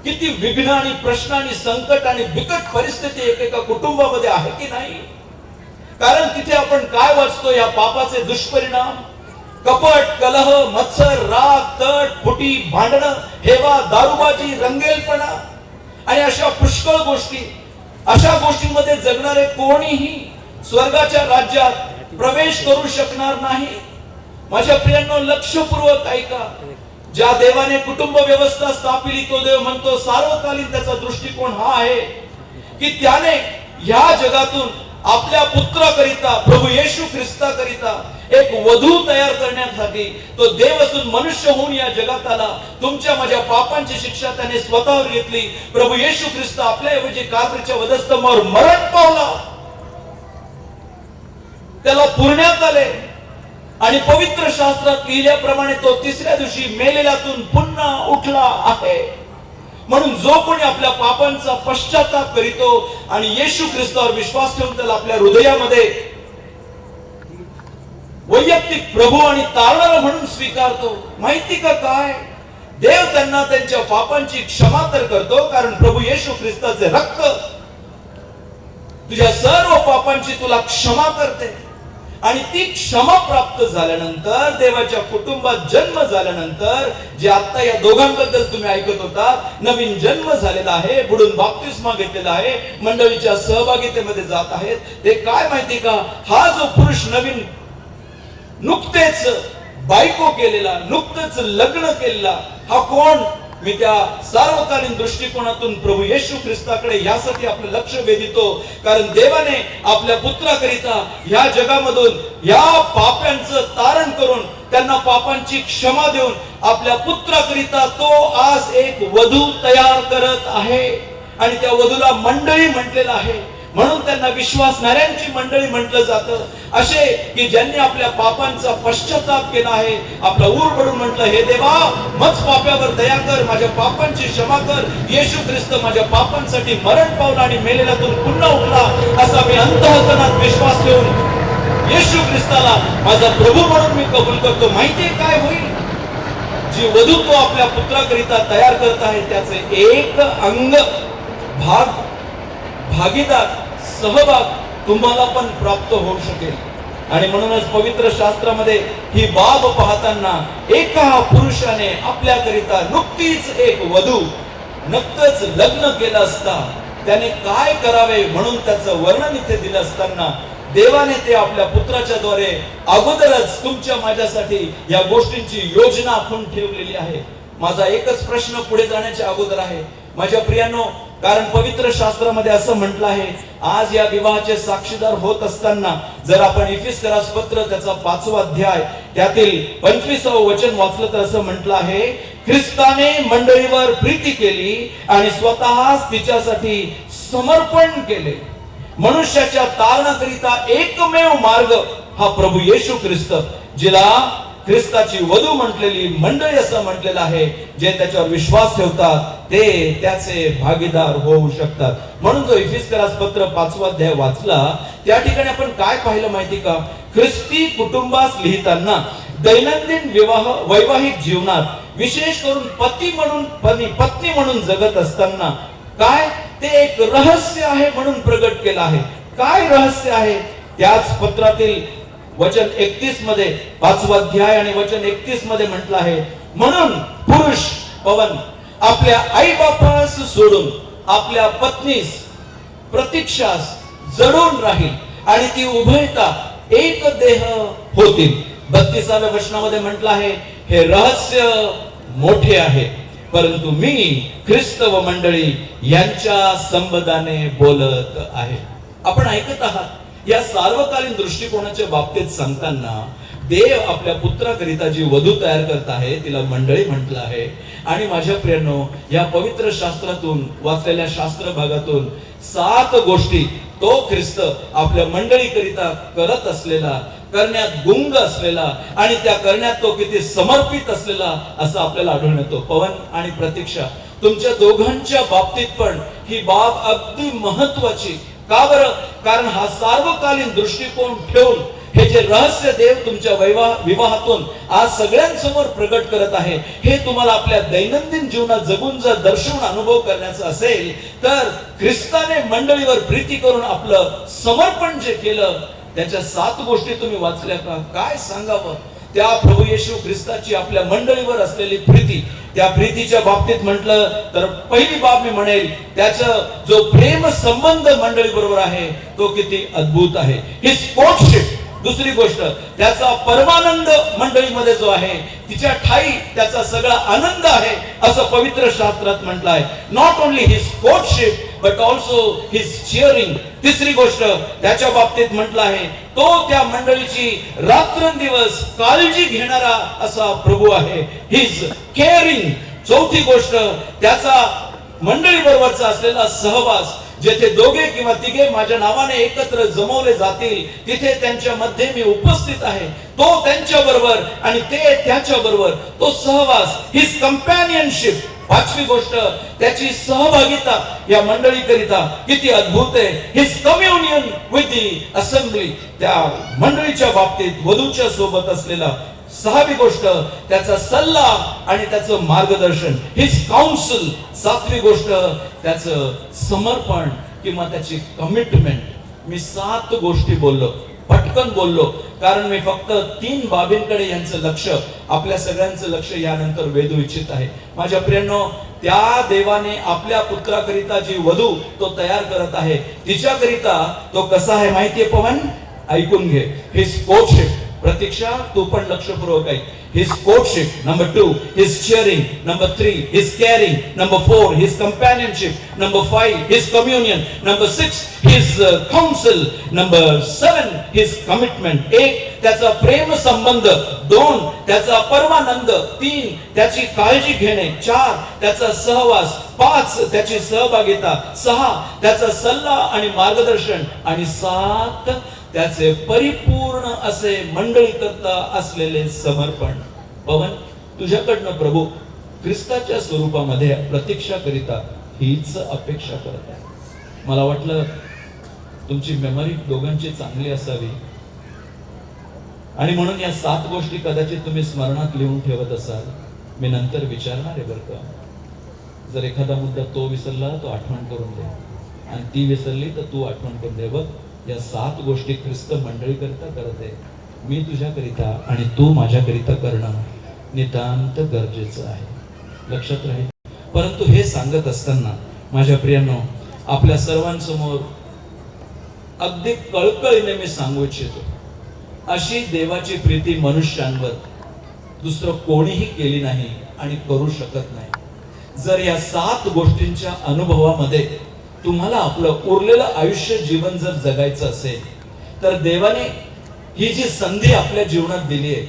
किती विघ्न आणि प्रश्न आणि संकट आणि बिकट परिस्थिती एकेका कुटुंबामध्ये आहे की नाही? कारण तिथे आपण काय वाचतो? या पापाचे दुष्परिणाम, कपट, कलह, मत्सर, राग, तट, फुटी, भांडणं, हेवा, दारूबाजी, रंगेलपणा आणि अशा पुष्कळ गोष्टी. अशा गोष्टींमध्ये जगणारे कोणीही स्वर्गाच्या राज्यात प्रवेश करू शकणार नाही. माझ्या प्रियांनो, लक्षपूर्वक ऐका. ज्या देवाने कुटुंब व्यवस्था स्थापिली, तो देव म्हणतो सार्वकालीन त्याचा दृष्टिकोन हा आहे की त्याने ह्या जगातून आपल्या पुत्राकरिता, प्रभू येशू ख्रिस्ताकरिता एक वधू तयार करण्यासाठी तो देव असून मनुष्य होऊन या जगात आला. तुमच्या माझ्या पापांची शिक्षा त्याने स्वतःवर घेतली. प्रभू येशू ख्रिस्त आपल्याऐवजी काबरीच्या वधस्तंभावर मरण पावला, त्याला पुरण्यात आले आणि पवित्र शास्त्रात लिहिल्याप्रमाणे तो तिसऱ्या दिवशी मेलेल्यातून पुन्हा उठला आहे. म्हणून जो कोणी आपल्या पापांचा पश्चाताप करीतो आणि येशू ख्रिस्तावर विश्वास ठेवून त्याला आपल्या हृदयामध्ये वैयक्तिक प्रभू आणि तारणारा म्हणून स्वीकारतो, माहिती का काय? देव त्यांना त्यांच्या पापांची क्षमा तर करतो, कारण प्रभू येशू ख्रिस्ताचे रक्त तुझ्या सर्व पापांची तुला क्षमा करते. आणि ती क्षमा प्राप्त झाल्यानंतर, देवाच्या कुटुंबात जन्म झाल्यानंतर, जे आता या दोघांबद्दल तुम्ही ऐकत होता, नवीन जन्म झालेला आहे, बुडून बाप्तिस्मा घेतलेला आहे, मंडळीच्या सहभागितेमध्ये जात आहेत, ते काय माहिती का, हा जो पुरुष नवीन नुकतेच बायको केलेला, नुकतेच लग्न केलेला, हा कोण? मी त्या सार्वकालीन दृष्टिकोनातून प्रभू येशू ख्रिस्ताकडे यासाठी आपलं लक्ष वेधितो, कारण देवाने आपल्या पुत्राकरिता ह्या जगामधून या पाप्यांचं तारण करून, त्यांना पापांची क्षमा देऊन, आपल्या पुत्राकरिता तो आज एक वधू तयार करत आहे. आणि त्या वधूला मंडळी म्हटलेलं आहे, म्हणून त्यांना विश्वासणाऱ्यांची मंडळी म्हटलं जातं. असे की ज्यांनी आपल्या पापांचा पश्चाताप केला आहे, आपला ऊर पडून म्हटलं, हे देवा, मज पाप्यावर दया कर, माझ्या पापांची क्षमा कर. येशू ख्रिस्त माझ्या पापांसाठी मरण पावला आणि मेलेल्यातून पुन्हा उठला, असा मी अंतःकरणात विश्वास ठेवून येशू ख्रिस्ताला माझा प्रभू म्हणून मी कबूल करतो. माहितीये काय होईल? जी वधू तो आपल्या पुत्राकरिता तयार करत आहे, त्याचे एक अंग, भागीदार, सहभाग तुम्हाला पण प्राप्त होऊ शकेल. आणि म्हणूनच पवित्र शास्त्रामध्ये ही बाब पाहताना, एका पुरुषाने आपल्याकरिता नुकतीच एक वधू, नुकतंच लग्न केलं असता त्याने काय करावे म्हणून त्याचं वर्णन इथे दिलं असताना, देवाने ते आपल्या पुत्राच्या द्वारे अगोदरच तुमच्या माझ्यासाठी या गोष्टींची योजना आखून ठेवलेली आहे. माझा एकच प्रश्न पुढे जाण्याच्या अगोदर आहे, माझ्या प्रियांनो, कारण पवित्र शास्त्रामध्ये असं म्हटलं आहे, आज या विवाहाचे साक्षीदार होत असताना जर आपण इफिसकरास पत्र त्याचा 5वा अध्याय त्यातील 25वे वचन वाचलं तर असं म्हटलं आहे, ख्रिस्ताने मंडळीवर प्रीती केली आणि स्वतःच तिच्यासाठी समर्पण केले. मनुष्याच्या तारणाकरिता एकमेव मार्ग हा प्रभू येशू ख्रिस्त, जिला ख्रिस्ताची वधू म्हटलेली मंडळी असं म्हटलेलं आहे, जे त्याच्यावर विश्वास ठेवतात ते त्याचे भागीदार होऊ शकतात. म्हणून जो इफिसकरास पत्र 5वा अध्याय वाचला, त्या ठिकाणी आपण काय पाहिलं माहिती का, ख्रिस्ती कुटुंबास लिहिताना दैनंदिन वैवाहिक जीवनात विशेष करून पत्नी म्हणून जगत असताना काय ते एक रहस्य आहे म्हणून प्रगट केलं आहे. काय रहस्य आहे? त्याच पत्रातील वचन 31 मध्ये, 5वा अध्याय आणि वचन 31 मध्ये म्हटलं आहे, म्हणून पुरुष पवन आपल्या आई बापास सोडून आपल्या पत्नीस प्रतीक्षास जडून राहील आणि ती उभयता एक देह होतील. 32व्या वचनामध्ये म्हटलं आहे, हे रहस्य मोठे आहे, परंतु मी ख्रिस्त व मंडळी यांच्या संबंधाने बोलत आहे. आपण ऐकत आहात, या सार्वकालीन दृष्टिकोनाच्या बाबतीत सांगताना देव आपल्या पुत्राकरिता जी वधू तयार करत आहे तिला मंडळी म्हटलं आहे. आणि माझ्या प्रियांनो, या पवित्र शास्त्रातून वाचलेल्या शास्त्र भागातून 7 गोष्टी तो ख्रिस्त आपल्या मंडळीकरिता करत असलेला, करण्यात गुंग असलेला आणि त्या करण्यात तो किती समर्पित असलेला असं आपल्याला आढळून येतो. पवन आणि प्रतीक्षा, तुमच्या दोघांच्या बाबतीत पण ही बाब अगदी महत्वाची. का बरं? कारण हा सार्वकालीन दृष्टिकोन ठेवून हे जे रहस्य देव तुमच्या विवाहातून आज सगळ्यांसमोर प्रगट करत आहे, हे तुम्हाला आपल्या दैनंदिन जीवनात जगून जर दर्शवून अनुभव करण्याचा असेल तर ख्रिस्ताने मंडळीवर प्रीती करून आपलं समर्पण जे केलं, त्याच्या 7 गोष्टी तुम्ही वाचल्या का? काय सांगावं? त्या प्रभू येशू ख्रिस्ताची आपल्या मंडळीवर असलेली प्रीती, त्या प्रीतीच्या बाबतीत म्हटलं तर पहिली बाब मी म्हणेल, त्याचा जो प्रेम संबंध मंडळी बरोबर आहे तो किती अद्भुत आहे. His courtship. दुसरी गोष्ट, त्याचा परमानंद मंडळीमध्ये जो आहे, तिच्या ठाई त्याचा सगळा आनंद आहे असं पवित्र शास्त्रात म्हटलं आहे. Not only his courtship but also his cheering. तिसरी गोष्ट, त्याच्या बाबतीत म्हटलं आहे, तो त्या मंडळीची रात्रंदिवस काळजी घेणारा असा प्रभू आहे. His caring. चौथी गोष्ट, त्याचा मंडळी बरोबरचा असलेला सहवास. जेथे दोघे किंवा तिघे माझ्या नावाने एकत्र जमवले जातील तिथे त्यांच्या मध्ये मी उपस्थित आहे. तो त्यांच्या बरोबर आणि ते त्याच्या बरोबर, तो सहवास. His companionship. पाचवी गोष्ट, त्याची सहभागिता या मंडळीकरिता किती अद्भुत आहे. His communion with the assembly. त्या मंडळीच्या बाबतीत वधूच्या सोबत असलेला. सहावी गोष्ट, त्याचा सल्ला आणि त्याचं मार्गदर्शन. His council. सातवी गोष्ट, त्याचं समर्पण किंवा त्याची कमिटमेंट. मी 7 गोष्टी बोललो, पटकन बोललो, कारण मी फक्त 3 बाबींकडे यांचं लक्ष, आपल्या सगळ्यांचं लक्ष यानंतर वेधू इच्छित आहे. माझ्या प्रियांनो, त्या देवाने आपल्या पुत्राकरिता जी वधू तो तयार करत आहे, तिच्याकरिता तो कसा आहे माहितीये पवन? ऐकून घे. हिज कोर्टशिप, प्रतीक्षा तू पण लक्षपूर्वक ऐक. His courtship, number 2, his cheering, number 3, his caring, number 4, his companionship, number 5, his communion, number 6, his counsel, number 7, his commitment. 1, त्याचा प्रेम संबंध. 2, त्याचा परमानंद. 3, त्याची काळजी घेणे. 4, त्याचा सहवास. 5, त्याची सहभागिता. 6, त्याचा सल्ला आणि मार्गदर्शन. आणि 7, त्याचे परिपूर्ण असे मंडळी करता असलेले समर्पण. पवन, तुझ्याकडनं प्रभू ख्रिस्ताच्या स्वरूपामध्ये प्रतीक्षा करिता हीच अपेक्षा करत आहे. मला वाटलं तुमची मेमरी दोघांची चांगली असावी आणि म्हणून या 7 गोष्टी कदाचित तुम्ही स्मरणात लिहून ठेवत असाल. मी नंतर विचारणार आहे बरं का. जर एखादा मुद्दा तो विसरला तो आठवण करून दे, आणि ती विसरली तर तू आठवण करून दे. बघ, या 7 गोष्टी ख्रिस्त मंडळी करिता करत आहे. मी तुझ्याकरिता आणि तू माझ्याकरिता करणं नितांत गरजेचं आहे. लक्षात राहील. परंतु हे सांगत असताना माझ्या प्रियांनो, आपल्या सर्वांसमोर अगदी कळकळीने मी सांगू इच्छितो, अशी देवाची प्रीती मनुष्यांवर दुसरं कोणीही केली नाही आणि करू शकत नाही. जर या 7 गोष्टींच्या अनुभवामध्ये तुम्हाला आपलं उरलेलं आयुष्य जीवन जर जगायचं असेल, तर देवाने ही जी संधी आपल्या जीवनात दिली आहे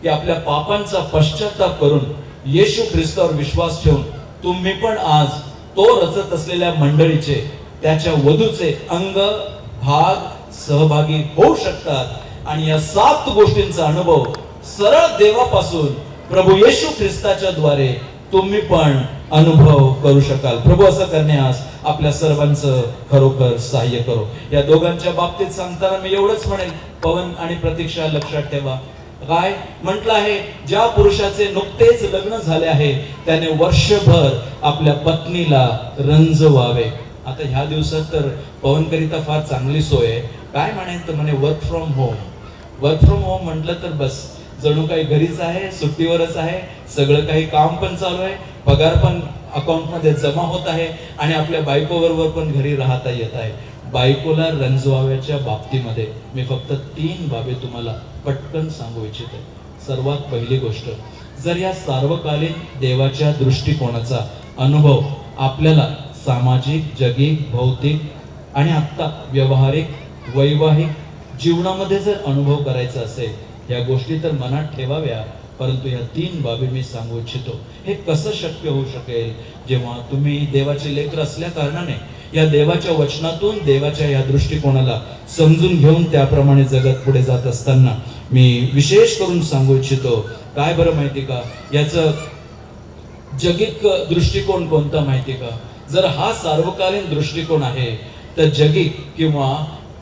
की आपल्या पापांचा पश्चाताप करून येशू ख्रिस्तावर विश्वास ठेवून तुम्ही पण आज तो रचत असलेल्या मंडळीचे, त्याच्या वधूचे अंग भाग सहभागी होऊ शकतात. आणि या 7 गोष्टींचा अनुभव सरळ देवापासून प्रभू येशू ख्रिस्ताच्या द्वारे तुम्ही पण अनुभव करू शकाल. प्रभू असं करण्यास आपल्या सर्वांचं खरोखर सहाय्य करो. या दोघांच्या बाबतीत सांगताना मी एवढंच म्हणेन, पवन आणि प्रतीक्षा लक्षात ठेवा. काय म्हटलं आहे? ज्या पुरुषाचे नुकतेच लग्न झाले आहे त्याने वर्षभर आपल्या पत्नीला रंजवावे. आता ह्या दिवसात तर पवनकरिता फार चांगली सोय आहे. काय म्हणेन तर म्हणे work from home. Work from home म्हटलं तर बस जणू काही घरीच आहे, सुट्टीवरच आहे, सगळं काही काम पण चालू आहे, पगार पण अकाउंट मध्ये जमा होत आहे आणि आपल्या बायको बरोबर पण घरी राहता येत आहे. बायकोला रंजवाव्याच्या बाबतीमध्ये मी फक्त 3 बाबी तुम्हाला पटकन सांगू इच्छितो. सर्वात पहिली गोष्ट, जर या सार्वकालीन देवाच्या दृष्टिकोनाचा अनुभव आपल्याला सामाजिक, जगिक, भौतिक आणि आता व्यावहारिक वैवाहिक जीवनामध्ये जर अनुभव करायचा असेल, या गोष्टी तर मनात ठेवाव्या. परंतु या 3 बाबी मी सांगू इच्छितो. हे कसं शक्य होऊ शकेल? जेव्हा तुम्ही देवाचे लेकर असल्या कारणाने या देवाच्या वचनातून देवाच्या या दृष्टिकोनाला समजून घेऊन त्याप्रमाणे जगत पुढे जात असताना मी विशेष करून सांगू इच्छितो. काय बरं माहिती का, याचं जगिक दृष्टिकोन कोणता माहिती का? जर हा सार्वकालीन दृष्टिकोन आहे तर जगिक किंवा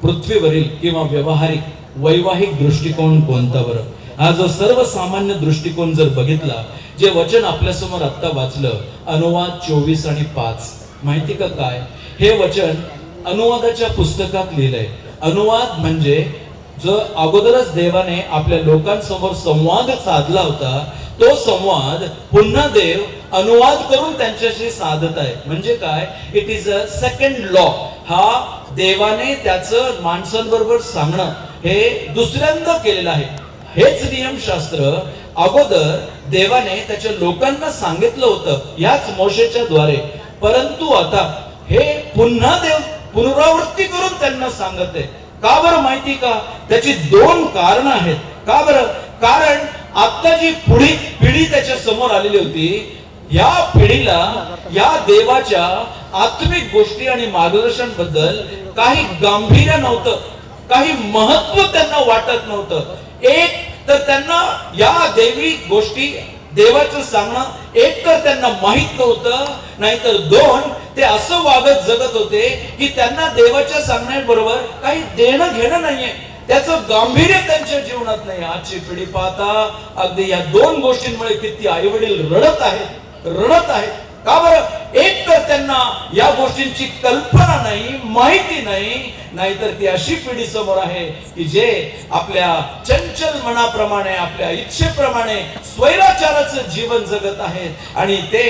पृथ्वीवरील किंवा व्यावहारिक वैवाहिक दृष्टिकोन कोणता बरं? हा जो सर्वसामान्य दृष्टिकोन जर बघितला, जे वचन आपल्यासमोर आता वाचलं, अनुवाद 24 आणि 5, माहिती का काय? हे वचन अनुवादाच्या पुस्तकात लिहिलंय. अनुवाद म्हणजे जो अगोदरच देवाने आपल्या लोकांसमोर संवाद साधला होता, तो संवाद पुन्हा देव अनुवाद करून त्यांच्याशी साधत आहे. म्हणजे काय? It is a second law. हा देवाने त्याचं माणसांबरोबर सांगणं हे दुसऱ्यांदा केलेलं आहे. हेच नियमशास्त्र अगोदर देवाने त्याच्या लोकांना सांगितलं होतं याच मोशेच्या द्वारे. परंतु आता हे पुन्हा देव पुनरावृत्ती करून त्यांना सांगत आहे. का बरं माहिती का? त्याची 2 कारणं आहेत. का बरं? कारण आता जी पिढी त्याच्या समोर आलेली होती, या पिढीला या देवाच्या आत्मिक गोष्टी आणि मार्गदर्शन बद्दल काही गांभीर्य नव्हतं, काही महत्व त्यांना वाटत नव्हतं. एक तर त्यांना या देवी गोष्टी देवाचं सांगणं एक तर त्यांना माहित नव्हतं, नाहीतर 2 ते असं वागत जगत होते की त्यांना देवाच्या सांगण्याबरोबर काही देणं घेणं नाहीये, त्याचं गांभीर्य त्यांच्या जीवनात नाही. आजची पिढी पाहता अगदी या 2 गोष्टींमुळे किती आई वडील रडत आहेत. का बरं? एक तर त्यांना या गोष्टींची कल्पना नाही, माहिती नाही, नाहीतर ती अशी पिढी समोर आहे की जे आपल्या चंचल मनाप्रमाणे, आपल्या इच्छेप्रमाणे स्वैराचाराचं जीवन जगत आहेत आणि ते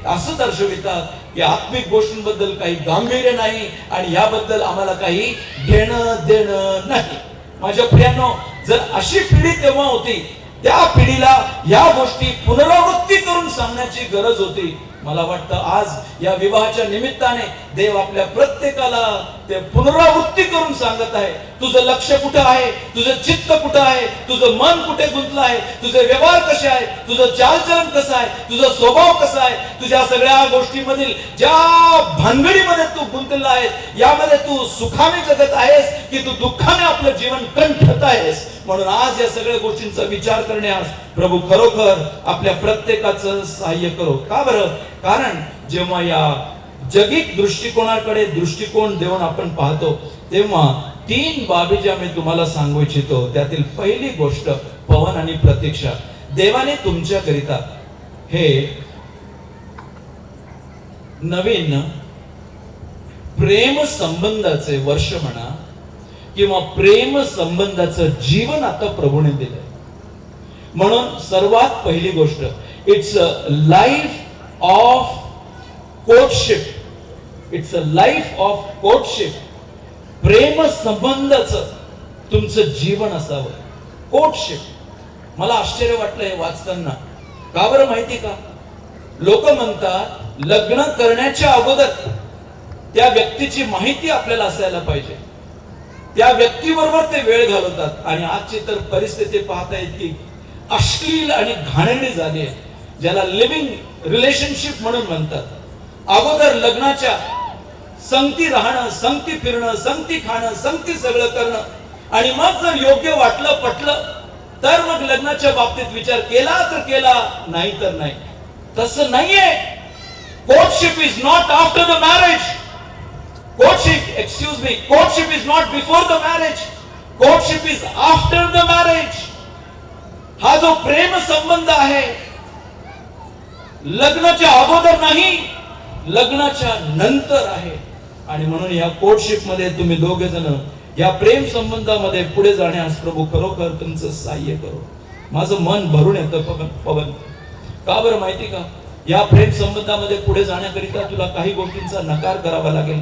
असं दर्शवितात की आत्मिक गोष्टींबद्दल काही गांभीर्य नाही आणि याबद्दल आम्हाला काही घेणं देणं नाही. माझ्या प्रियांनो, जर अशी पिढी तेव्हा होती, त्या पिढीला या गोष्टी पुनरावृत्ती करून सांगण्याची गरज होती. मला वाटतं आज या विवाहाच्या निमित्ताने देव आपल्या प्रत्येकाला ते पुनरावृत्ती करून सांगत आहे. तुझं लक्ष कुठं आहे, तुझं चित्त कुठं आहे, तुझं मन कुठे गुंतलं आहे, तुझे व्यवहार कसे आहे, तुझं चालचलन कसं आहे, तुझा स्वभाव कसा आहे, तुझ्या सगळ्या गोष्टीमधील ज्या भानगडीमध्ये तू गुंतलेला आहेस, यामध्ये तू सुखाने जगत आहेस की तू दुःखाने आपलं जीवन कंठत आहेस. म्हणून आज या सगळ्या गोष्टींचा विचार करण्यास प्रभू खरोखर आपल्या प्रत्येकाचं सहाय्य करो. का बरं? कारण जेव्हा या जगिक दृष्टिकोन देऊन आपण पाहतो, तेव्हा 3 बाबी ज्या मी तुम्हाला सांगू इच्छितो, त्यातील पहिली गोष्ट पवन आणि प्रतीक्षा. देवाने तुमच्याकरिता हे नवीन प्रेम संबंधाचे वर्ष म्हणा किंवा प्रेम संबंधाचं जीवन आता प्रभूने दिलंय. म्हणून सर्वात पहिली गोष्ट, it's a life of courtship. It's a life of courtship. प्रेम संबंधाचं तुमचं जीवन असावं. कोर्टशिप. मला आश्चर्य वाटलं हे वाचताना. का बरं माहिती का? लोक म्हणतात लग्न करण्याच्या अगोदर त्या व्यक्तीची माहिती आपल्याला असायला पाहिजे, त्या व्यक्तीबरोबर ते वेळ घालवतात. आणि आजची तर परिस्थिती पाहता इतकी अश्लील आणि घाणेरडी झाली आहे, ज्याला लिव्हिंग रिलेशनशिप म्हणून म्हणतात. अगोदर लग्नाच्या संगती राहणं, संगती फिरणं, संगती खाणं, संगती सगळं करणं आणि मग जर योग्य वाटलं, पटलं तर मग लग्नाच्या बाबतीत विचार केला तर केला, नाही तर नाही. तसं नाहीये. Courtship is not after the marriage. Courtship is not before the marriage. Courtship is after the marriage. हा जो प्रेम संबंध आहे, लग्नाच्या अगोदर नाही, लग्नाच्या नंतर आहे. आणि म्हणून या कोर्टशिप मध्ये तुम्ही दोघे जण या प्रेम संबंधामध्ये पुढे जाण्यास प्रभू खरोखर तुमचं सहाय्य करो. माझं मन भरून येतं पवन. का बरं माहिती का? या प्रेम संबंधामध्ये पुढे जाण्याकरिता तुला काही गोष्टींचा नकार करावा लागेल,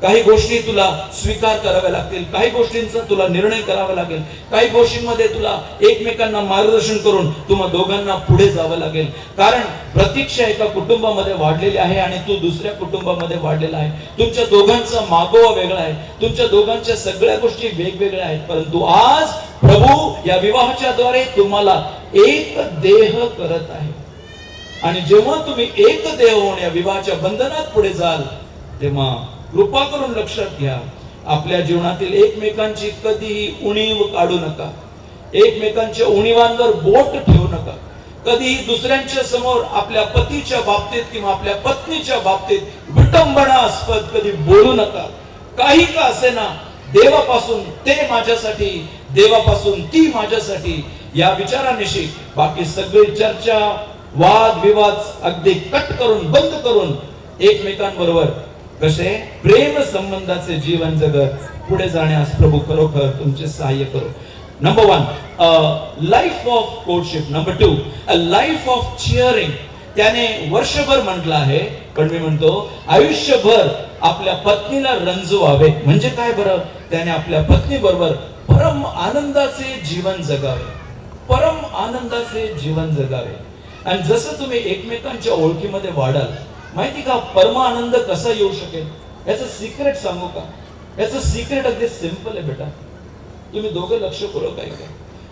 काही गोष्टी तुला स्वीकार कराव्या लागतील, काही गोष्टींचा तुला निर्णय करावा लागेल, काही गोष्टींमध्ये तुला एकमेकांना मार्गदर्शन करून तुम्हा दोघांना पुढे जावं लागेल. कारण प्रतीक्षा एका कुटुंबामध्ये वाढलेली आहे आणि तू दुसऱ्या कुटुंबामध्ये वाढलेला आहे. तुमच्या दोघांचा मागोवा वेगळा आहे, तुमच्या दोघांच्या सगळ्या गोष्टी वेगवेगळ्या आहेत. परंतु आज प्रभू या विवाहाच्या द्वारे तुम्हाला एक देह करत आहे. आणि जेव्हा तुम्ही एक देह होऊन या विवाहाच्या बंधनात पुढे जाल, तेव्हा कृपा करून लक्षात घ्या, आपल्या जीवनातील एकमेकांची कधीही उणीव काढू नका, एकमेकांच्या उणीवांवर बोट ठेवू नका, कधीही दुसऱ्यांच्या समोर आपल्या पतीच्या बाबतीत किंवा आपल्या पत्नीच्या बाबतीत विटंबनास्पद कधी बोलू नका. काही का असेना, देवापासून ते माझ्यासाठी, देवापासून ती माझ्यासाठी, या विचारानिशी बाकी सगळी चर्चा, वाद विवाद अगदी कट करून, बंद करून एकमेकांबरोबर कसे प्रेम संबंधाचे जीवन जगत पुढे जाण्यास प्रभू खरोखर तुमचे सहाय्य करो. Number 1, life of courtship. Number 2, a life of cheering. त्याने वर्षभर म्हटलं आहे, पण मी म्हणतो आयुष्यभर आपल्या पत्नीला रंजवावे. म्हणजे काय बरं? त्याने आपल्या पत्नी बरोबर परम आनंदाचे जीवन जगावे, परम आनंदाचे जीवन जगावे. आणि जसं तुम्ही एकमेकांच्या ओळखीमध्ये वाढाल, माहिती का परम आनंद कसा येऊ शकेल याचं सिक्रेट सांगू का? याचं सिक्रेट अगदी सिंपल आहे बेटा. तुम्ही दोघे लक्ष करू. काय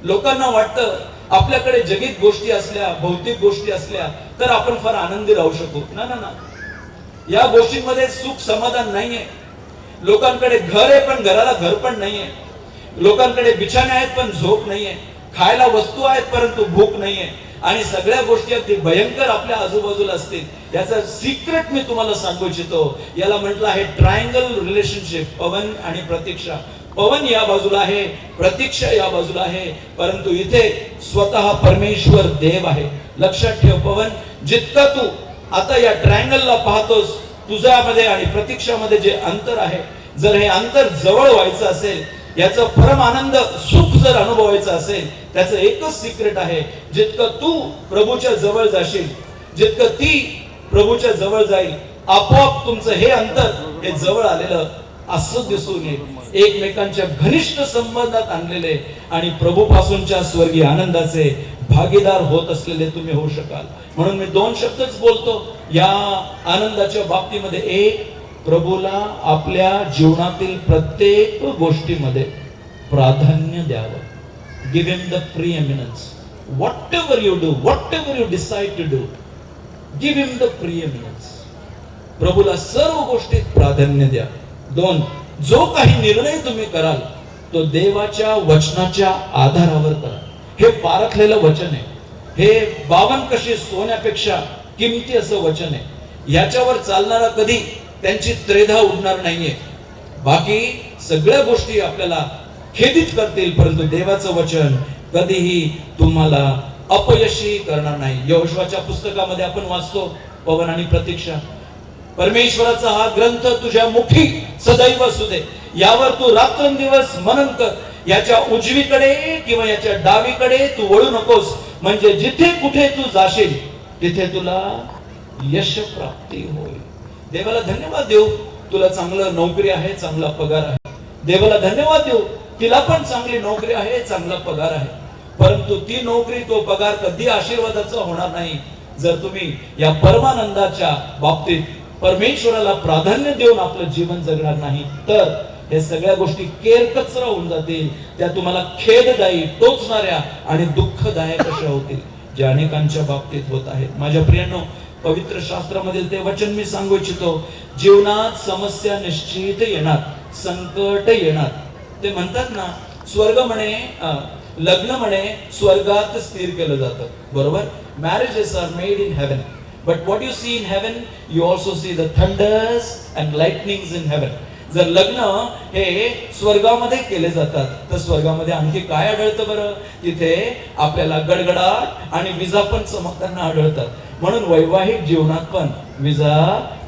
लोकांना वाटतं आपल्याकडे जगित गोष्टी असल्या, भौतिक गोष्टी असल्या तर आपण फार आनंदी राहू शकू. ना ना ना, या गोष्टींमध्ये सुख समाधान नाहीये. लोकांकडे घर आहे पण घराला घर पण नाहीये. लोकांकडे बिछाने आहेत पण झोप नाहीये. खायला वस्तू आहेत परंतु भूक नाहीये. आणि सगळ्या गोष्टी अगदी भयंकर आपल्या आजूबाजूला असतील. याचा सिक्रेट मी तुम्हाला सांगू इच्छितो. याला म्हटलं आहे ट्रायंगल रिलेशनशिप. पवन आणि प्रतीक्षा. पवन या बाजूला आहे, प्रतीक्षा या बाजूला आहे, परंतु इथे स्वतः परमेश्वर देव आहे. लक्षात ठेव पवन, जितका तू आता या ट्रायंगलला पाहतोस, तुझ्यामध्ये आणि प्रतीक्षामध्ये जे अंतर आहे, जर हे अंतर जवळ व्हायचं असेल, याचं परम आनंद सुख जर अनुभवायचं असेल, त्याचं एकच सिक्रेट आहे, जितकं तू प्रभूच्या जवळ जाशील, जितकं ती प्रभूच्या जवळ जाईल, आपोआप तुमचं हे अंतर हे जवळ आलेलं असं दिसून येईल. एकमेकांच्या घनिष्ठ संबंधात आणलेले आणि प्रभूपासूनच्या स्वर्गीय आनंदाचे भागीदार होत असलेले तुम्ही होऊ शकाल. म्हणून मी 2 शब्दच बोलतो या आनंदाच्या बाबतीमध्ये. एक, प्रभूला आपल्या जीवनातील प्रत्येक गोष्टीमध्ये प्राधान्य द्यावं. Give him the preeminence. Whatever you do, whatever you decide to do, give him the preeminence. प्रभूला सर्व गोष्टीत प्राधान्य द्या. 2, जो काही निर्णय तुम्ही कराल तो देवाच्या वचनाच्या आधारावर करा. हे पारखलेलं वचन आहे. हे 52 कशी सोन्यापेक्षा किमती असं वचन आहे. याच्यावर चालणारा कधी त्यांची त्रेधा उडणार नाहीये. बाकी सगळ्या गोष्टी आपल्याला खेदित करतील, परंतु देवाचं वचन कधीही तुम्हाला अपयशी करणार नाही. यहोशुआच्या पुस्तकामध्ये आपण वाचतो, पवन आणि प्रतीक्षा, परमेश्वराचा हा ग्रंथ तुझ्या मुखी सदैव असू दे, यावर तू रात्रंदिवस मनन कर. याच्या उजवीकडे किंवा याच्या डावीकडे तू वळू नकोस, म्हणजे जिथे कुठे तू जाशील तिथे तुला यश प्राप्ती होईल. देवाला धन्यवाद देऊ, तुला चांगलं नोकरी आहे, चांगला पगार आहे. देवाला धन्यवाद देऊ, तिला पण चांगली नोकरी आहे, चांगला पगार आहे. परंतु ती नोकरी, तो पगार कधी आशीर्वादाचा होणार नाही जर तुम्ही या परमानंदाच्या बाबतीत परमेश्वराला प्राधान्य देऊन आपलं जीवन जगणार नाही. तर हे सगळ्या गोष्टी केरकचरा होऊन जातील. त्या तुम्हाला खेददायी, टोचणाऱ्या आणि दुःखदायक अशा होतील, जे अनेकांच्या बाबतीत होत आहेत. माझ्या प्रियांनो, पवित्र शास्त्रामधील ते वचन मी सांगू इच्छितो. जीवनात समस्या निश्चित येणार, संकट येणार. ते म्हणतात ना, स्वर्ग म्हणे, लग्न म्हणे स्वर्गात स्थिर केलं जातं, बरोबर. Marriages are made in heaven, but what you see in heaven, you also see the thunders and lightnings in heaven. जर लग्न हे स्वर्गामध्ये केले जातात, तर स्वर्गामध्ये आणखी काय आढळतं बरं? तिथे आपल्याला गडगडाट आणि विजा पण चमकताना आढळतात. म्हणून वैवाहिक जीवनात पण विजा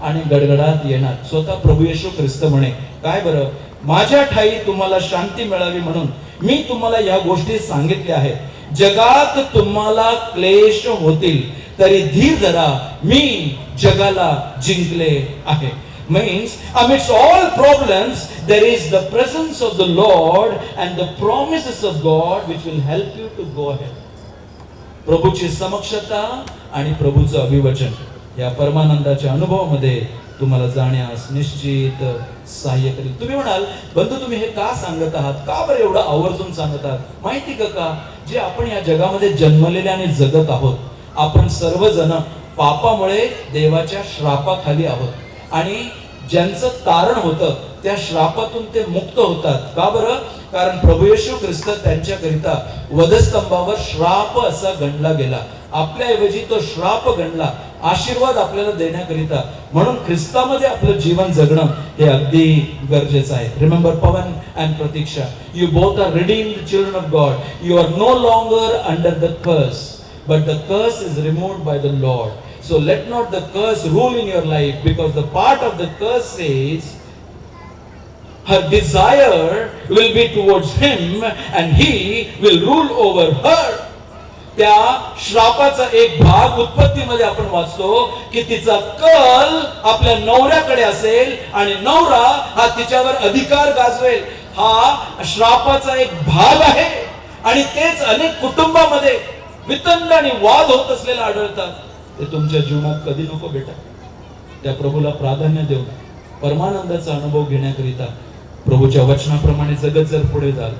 आणि गडगडाट येणार. स्वतः प्रभू येशू ख्रिस्त म्हणे, काय बरं, माझ्या ठाई तुम्हाला शांती मिळावी म्हणून मी तुम्हाला या गोष्टी सांगितल्या आहेत. जगात तुम्हाला क्लेश होतील, तरी धीर धरा, मी जगाला जिंकले आहे. Means amidst all problems there is the presence of the Lord and the promises of God which will help you to go ahead. प्रभूची समक्षता आणि प्रभूचं अभिवचन या परमानंदाच्या अनुभवामध्ये तुम्हाला जाण्यास निश्चित सहाय्य करेल. तुम्ही म्हणाल, बंधू तुम्ही हे का सांगत आहात, का बरं एवढं आवर्जून सांगत आहात? माहिती का, जे आपण या जगामध्ये जन्मलेले आणि जगत आहोत, आपण सर्वजण पापामुळे देवाच्या श्रापाखाली आहोत. आणि ज्यांचं तारण होतं त्या श्रापातून ते मुक्त होतात. का बरं? कारण प्रभू येशू ख्रिस्त त्यांच्याकरिता वधस्तंभावर श्राप असा गणला गेला. आपल्याऐवजी तो श्राप गणला आशीर्वाद आपल्याला देण्याकरिता. म्हणून ख्रिस्तामध्ये आपलं जीवन जगणं हे अगदी गरजेचं आहे. Remember Pawan and Pratiksha, you both are redeemed children of God. You are no longer under the curse, but the curse is removed by the Lord. So let not the curse rule in your life, because the part of the curse says her desire will be towards him and he will rule over her. त्या श्रापाचा एक भाग उत्पत्तीमध्ये आपण वाचतो की तिचा कल आपल्या नवऱ्याकडे असेल आणि नवरा हा तिच्यावर अधिकार गाजवेल. हा श्रापाचा एक भाग आहे. आणि तेच अनेक कुटुंबामध्ये वितंड आणि वाद होत असलेले आढळतात. ते तुमच्या जीवनात कधी नको बेटा. त्या प्रभूला प्राधान्य देऊन परमानंदाचा अनुभव घेण्याकरिता प्रभूच्या वचनाप्रमाणे जगत जर पुढे जाल,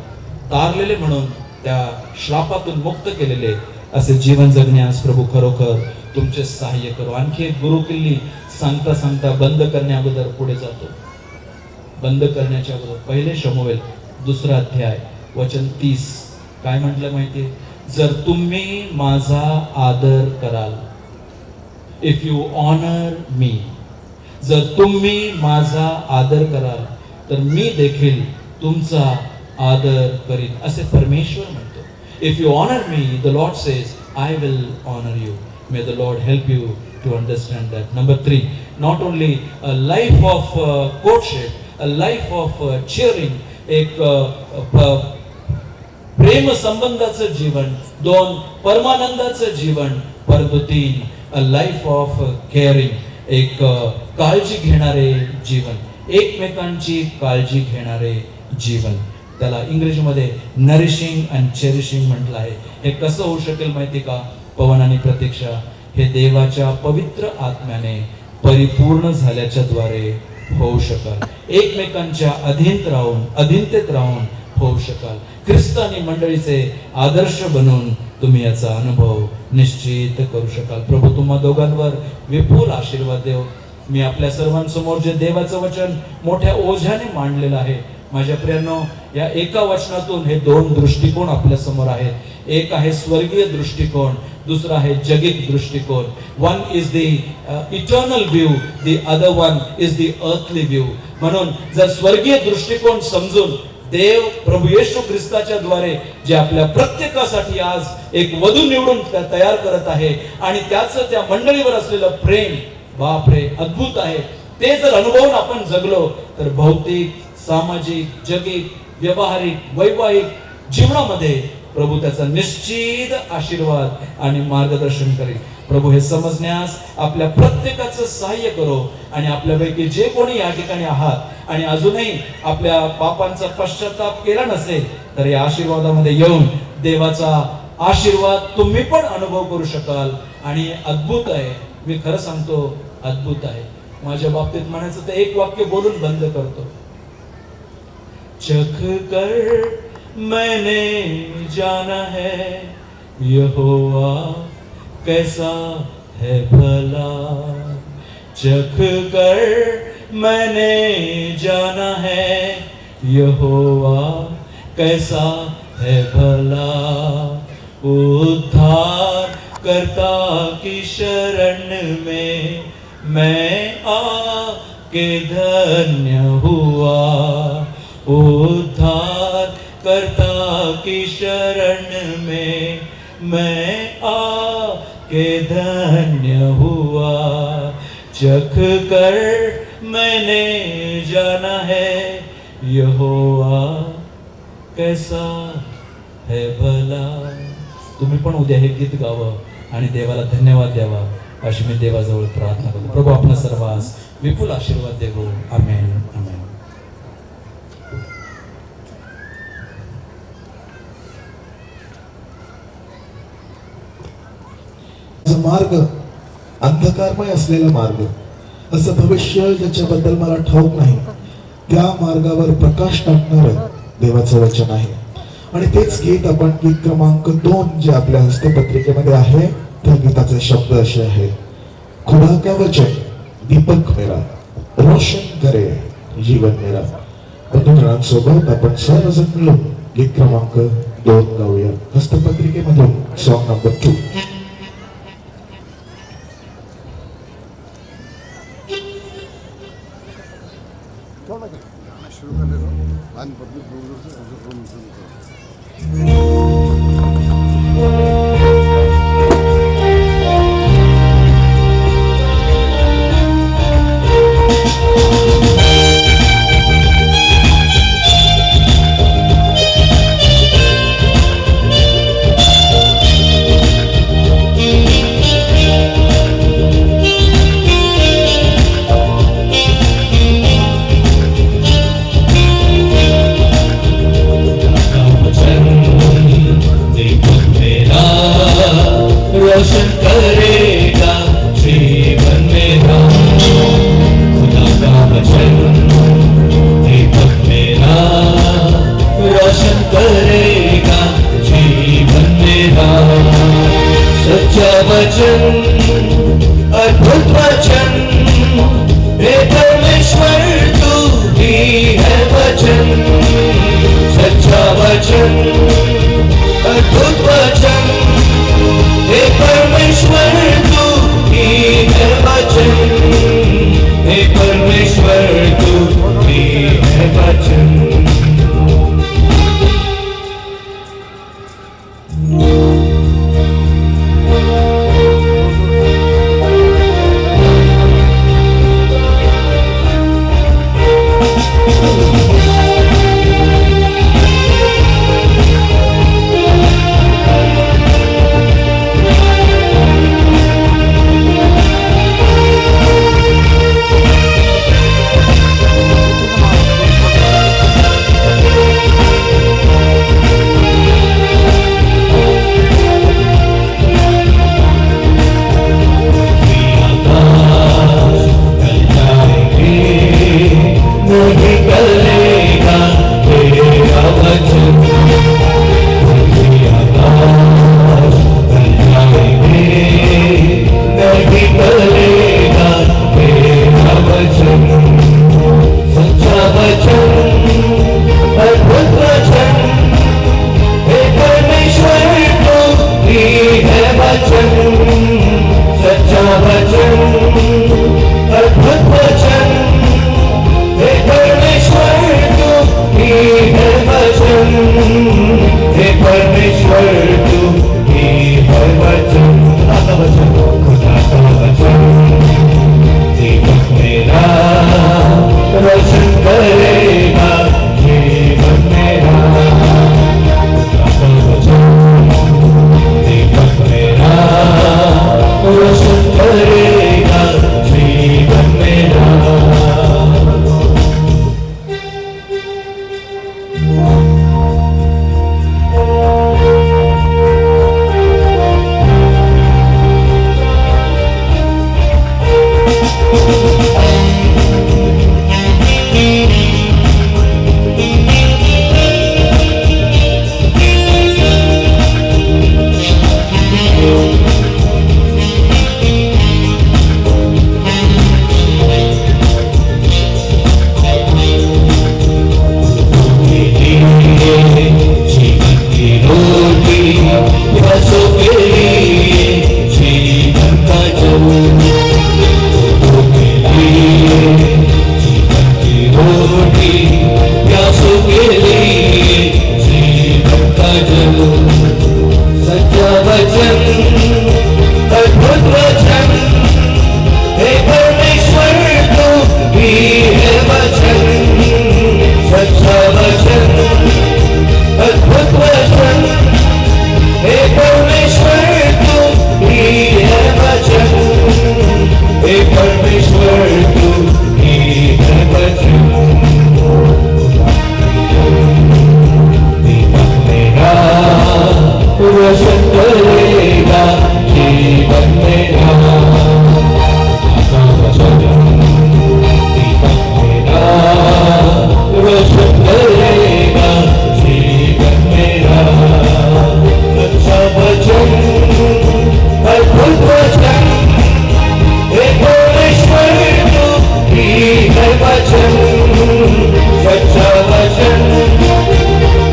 तारलेले म्हणून त्या श्रापातून मुक्त केलेले असे जीवन जगण्यास प्रभू खरोखर तुमचे सहाय्य करो. आणखी एक गुरु किल्ली सांगता सांगता बंद करण्या अगोदर पुढे जातो. बंद करण्याच्या अगोदर 1 शमूएल 2 अध्याय वचन 30 काय म्हटलं माहितीये? जर तुम्ही माझा आदर कराल, इफ यू ऑनर मी, जर तुम्ही माझा आदर कराल तर मी देखील तुमचा आदर करीन, असे परमेश्वर म्हणतो. If you honour me, the Lord says, I will honour you. May the Lord help you to understand that. Number 3, not only a life of courtship, a life of cheering, एक प्रेम संबंधाचं जीवन, 2 परमानंदाचं जीवन, परंतु 3 अ लाईफ ऑफ केअरिंग, एक काळजी घेणारे जीवन, एकमेकांची काळजी घेणारे जीवन. त्याला इंग्रजीमध्ये नरिशिंग अँड चेरिशिंग म्हटलं आहे. हे कसं होऊ शकेल माहिती का? पवन आणि प्रतीक्षा, हे देवाच्या पवित्र आत्म्याने परिपूर्ण झाल्याच्या द्वारे होऊ शकाल. एकमेकांच्या अधीनतेत राहून होऊ शकाल. ख्रिस्त आणि मंडळीचे आदर्श बनून तुम्ही याचा अनुभव निश्चित करू शकाल. प्रभू तुम्हा दोघांवर विपुल आशीर्वाद देव. मी आपल्या सर्वांसमोर जे देवाचं वचन मोठ्या ओझ्याने मांडलेलं आहे, माझ्या प्रियांनो, या एका वचनातून हे 2 दृष्टिकोन आपल्या समोर आहेत. एक आहे स्वर्गीय दृष्टिकोन, दुसरा आहे जगिक दृष्टिकोन. One is the eternal view, the other one is the earthly view. म्हणून जर स्वर्गीय दृष्टिकोन समजून देव प्रभू येशू ख्रिस्ताच्या द्वारे जे आपल्या प्रत्येकासाठी आज एक वधू निवडून तयार करत आहे आणि त्याचं त्या मंडळीवर असलेलं प्रेम, बापरे, अद्भुत आहे. ते जर अनुभवून आपण जगलो तर भौतिक, सामाजिक, जगिक, व्यावहारिक, वैवाहिक जीवनामध्ये प्रभू त्याचा निश्चित आशीर्वाद आणि मार्गदर्शन करेल. प्रभू हे समजण्यास आपल्या प्रत्येकाचं सहाय्य करो आणि आपल्यापैकी जे कोणी या ठिकाणी आहात आणि अजूनही आपल्या पापांचा पश्चाताप केला नसेल तर या आशीर्वादामध्ये येऊन देवाचा आशीर्वाद तुम्ही पण अनुभव करू शकाल. आणि अद्भुत आहे, मी खरं सांगतो, अद्भुत आहे. माझ्या बाबतीत म्हणायचं तर एक वाक्य बोलून बंद करतो. चख कर मैंने जाना है यहोवा कैसा है भला. चख कर मैंने जाना है यहोवा कैसा है भला. उद्धार करता की शरण में मैं आके धन्य हुआ. उद्धार करता की शरण में मैं आके धन्य हुआ. चख कर मैंने जाना है यहोवा कैसा है भला. तुम्ही पण उद्या हे गीत गावं आणि देवाला धन्यवाद द्यावा अशी मी देवाजवळ प्रार्थना करतो. प्रभू आपल्या सर्वांस विपुल आशीर्वाद देवो. आमेन, आमेन. मार्ग अंधकारमय असलेला मार्ग, असं भविष्य ज्याच्याबद्दल मला ठाऊक नाही, त्या मार्गावर प्रकाश टाकणार देवाचं वचन आहे. आणि तेच गीत आपण गीत क्रमांक 2 जे आपल्या हस्तपत्रिकेमध्ये आहे, त्या गीताचे शब्द असे आहेत. खुदा का वचन दीपक मेरा, रोशन करे जीवन मेरा. बंधुजनांसोबत आपण सर्वजण मिळून गीत क्रमांक 2 गाऊया. हस्तपत्रिकेमधून सॉन्ग नंबर 2. शुरू कर ले पानी पब्लिक प्रोग्राम से रोशन करेगा जीवन मेरा. खुदा का वचन दीपक मेरा, रोशन करेगा जीवन मेरा. सच्चा वचन, अद्भुत वचन, हे परमेश्वर तू ही है वचन. सच्चा वचन, अद्भुत वचन, हे परमेश्वर तू ही है वचन. हे परमेश्वर तू ही है वचन. प्यासों के लिए जीवन का जल, लोगों के लिए जीवन की रोटी, प्यासों के लिए जीवन का जल। सच्चा वचन, अद्भुत वचन, हे परमेश्वर तू ही है वचन। सच्चा वचन, अद्भुत वचन, हे परमेश्वर तू ही है वचन। हे परमेश्वर तू ही है वचन। दीपक मेरा रोशन करेगा जीवन मेरा, आका वचन दीपक मेरा रोशन करेगा जीवन मेरा। सच्चा वचन, अद्भुत वचन, हे परमेश्वर तू ही है वचन। सच्चा वचन,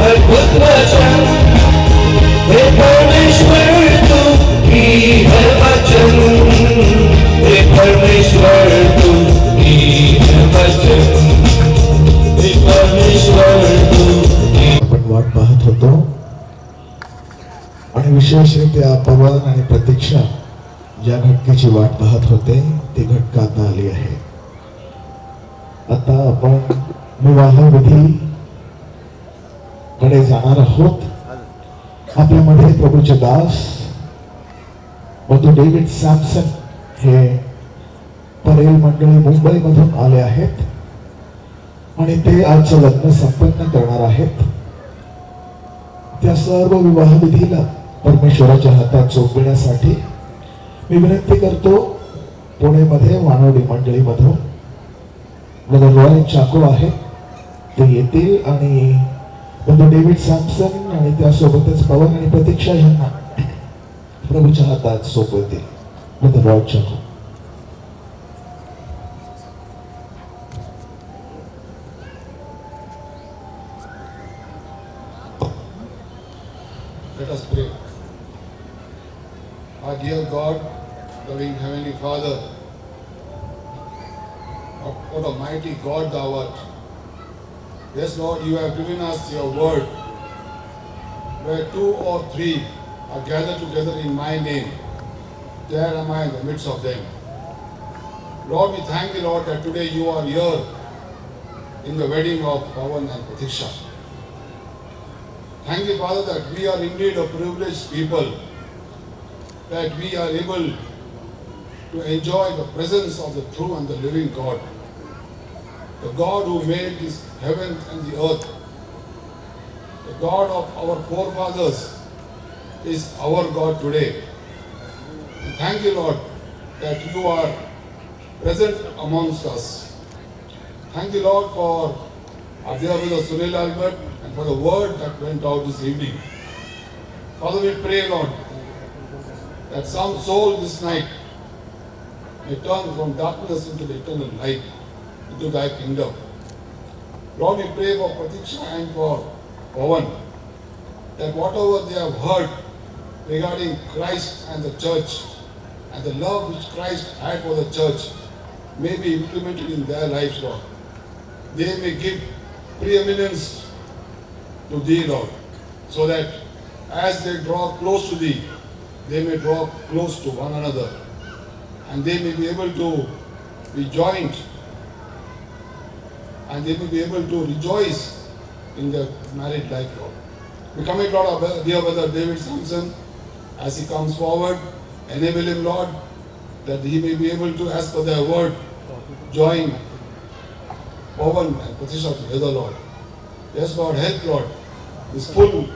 अद्भुत वचन, हे परमेश्वर तू ही है वचन। हे परमेश्वर तू ही है वचन। हे परमेश्वर तू ही। आपण वाट पाहत होतो आणि विशेषरित्या पवन आणि प्रतीक्षा ज्या घटकेची वाट पाहत होते ती घटका आता आली आहे. आता आपण विवाह विधी कडे जाणार आहोत. आपल्यामध्ये प्रभूचे दास बंधू डेव्हिड सॅमसन हे परेल मंडळी मुंबई मधून आले आहेत आणि ते आजचं लग्न संपन्न करणार आहेत. त्या सर्व विवाह विधीला परमेश्वराच्या हातात सोपविण्यासाठी मी विनंती करतो, पुणेमध्ये वानवडी मंडळीमधून ब्रदर रॉय चाको आहे, ते येतील आणि बंधू डेव्हिड सॅमसन आणि त्यासोबतच पवन आणि प्रतीक्षा यांना प्रभूच्या हातात सोपवतील. ब्रदर रॉय चाको. Let us pray. Our dear God, loving Heavenly Father, what a mighty God thou art. Yes, Lord, you have given us your word, where 2 or 3 are gathered together in my name, there am I in the midst of them. Lord, we thank you, Lord, that today you are here in the wedding of Pawan and Pratiksha. Thank you, Father, that we are indeed a privileged people, that we are able to enjoy the presence of the true and the living God. The God who made this heaven and the earth, the God of our forefathers, is our God today. And thank you, Lord, that you are present amongst us. Thank you, Lord, for our dear brother Sunil Albert and for the word that went out this evening. Father, we pray, Lord, that some soul this night may turn from darkness into the eternal light, into thy kingdom. Lord, we pray for Pratiksha and for Pawan, that whatever they have heard regarding Christ and the church and the love which Christ had for the church may be implemented in their lives, Lord. They may give preeminence to thee, Lord, so that as they draw close to thee, they may draw close to one another and they may be able to be joined and they may be able to rejoice in their married life, Lord. We commit, Lord, our dear brother David Sampson as he comes forward. Enable him, Lord, that he may be able to, as per their word, join Pawan and Pratisha together, Lord. Yes, Lord, help, Lord, this full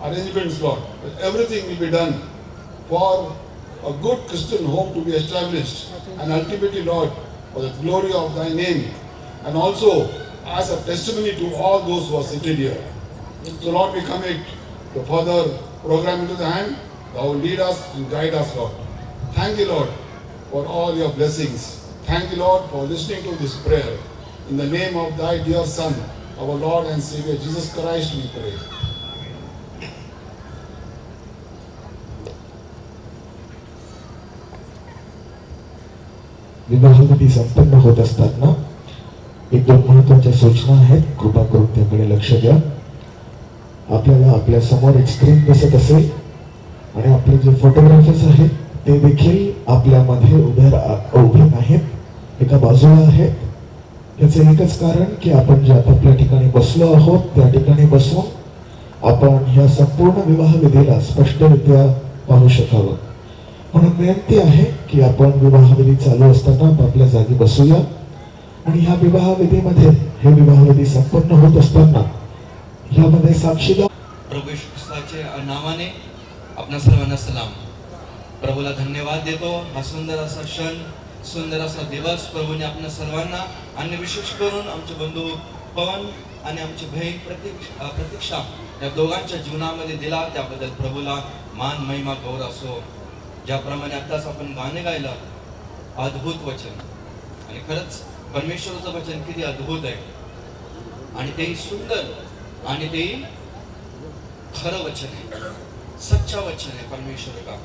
arrangements, Lord, that everything will be done for a good Christian home to be established and ultimately, Lord, for the glory of thy name and also as a testimony to all those who are seated here. So, Lord, we commit the further program into the hand. Thou will lead us and guide us, Lord. Thank you, Lord, for all your blessings. Thank you, Lord, for listening to this prayer. In the name of thy dear Son, our Lord and Savior, Jesus Christ, we pray. विवाहविधी संपन्न होत असताना एक दोन महत्वाच्या सूचना आहेत, कृपा करून त्याकडे लक्ष द्या. आपल्याला आपल्या समोर एक स्क्रीन दिसत असेल आणि आपले जे फोटोग्राफर्स आहेत ते देखील आपल्यामध्ये उभे नाहीत, एका बाजूला आहेत. याचं एकच कारण की आपण ज्या आपापल्या ठिकाणी बसलो आहोत त्या ठिकाणी बसून आपण ह्या संपूर्ण विवाह विधीला स्पष्टरित्या पाहू शकावं. म्हणून विनंती आहे की आपण विवाहविधी चालू असताना आपापल्या जागी बसूया आणि ह्या विवाहविधीमध्ये हे विवाहविधी संपन्न होत असताना ह्यामध्ये साक्षीदार प्रभू येशू ख्रिस्ताच्या नावाने आपणा सर्वांना सलाम. प्रभूला धन्यवाद देतो. हा सुंदर असा क्षण, सुंदर असा दिवस प्रभूने आपल्या सर्वांना आणि विशेष करून आमचे बंधू पवन आणि आमची बहीण प्रतीक्षा या दोघांच्या जीवनामध्ये दिला, त्याबद्दल प्रभूला मान महिमा गौरव असो. ज्याप्रमाणे आताच आपण गाणे गायलं, अद्भुत वचन, आणि खरंच परमेश्वराचं वचन किती अद्भुत आहे आणि तेही सुंदर आणि तेही खरं वचन आहे, सच्चा वचन आहे परमेश्वर का.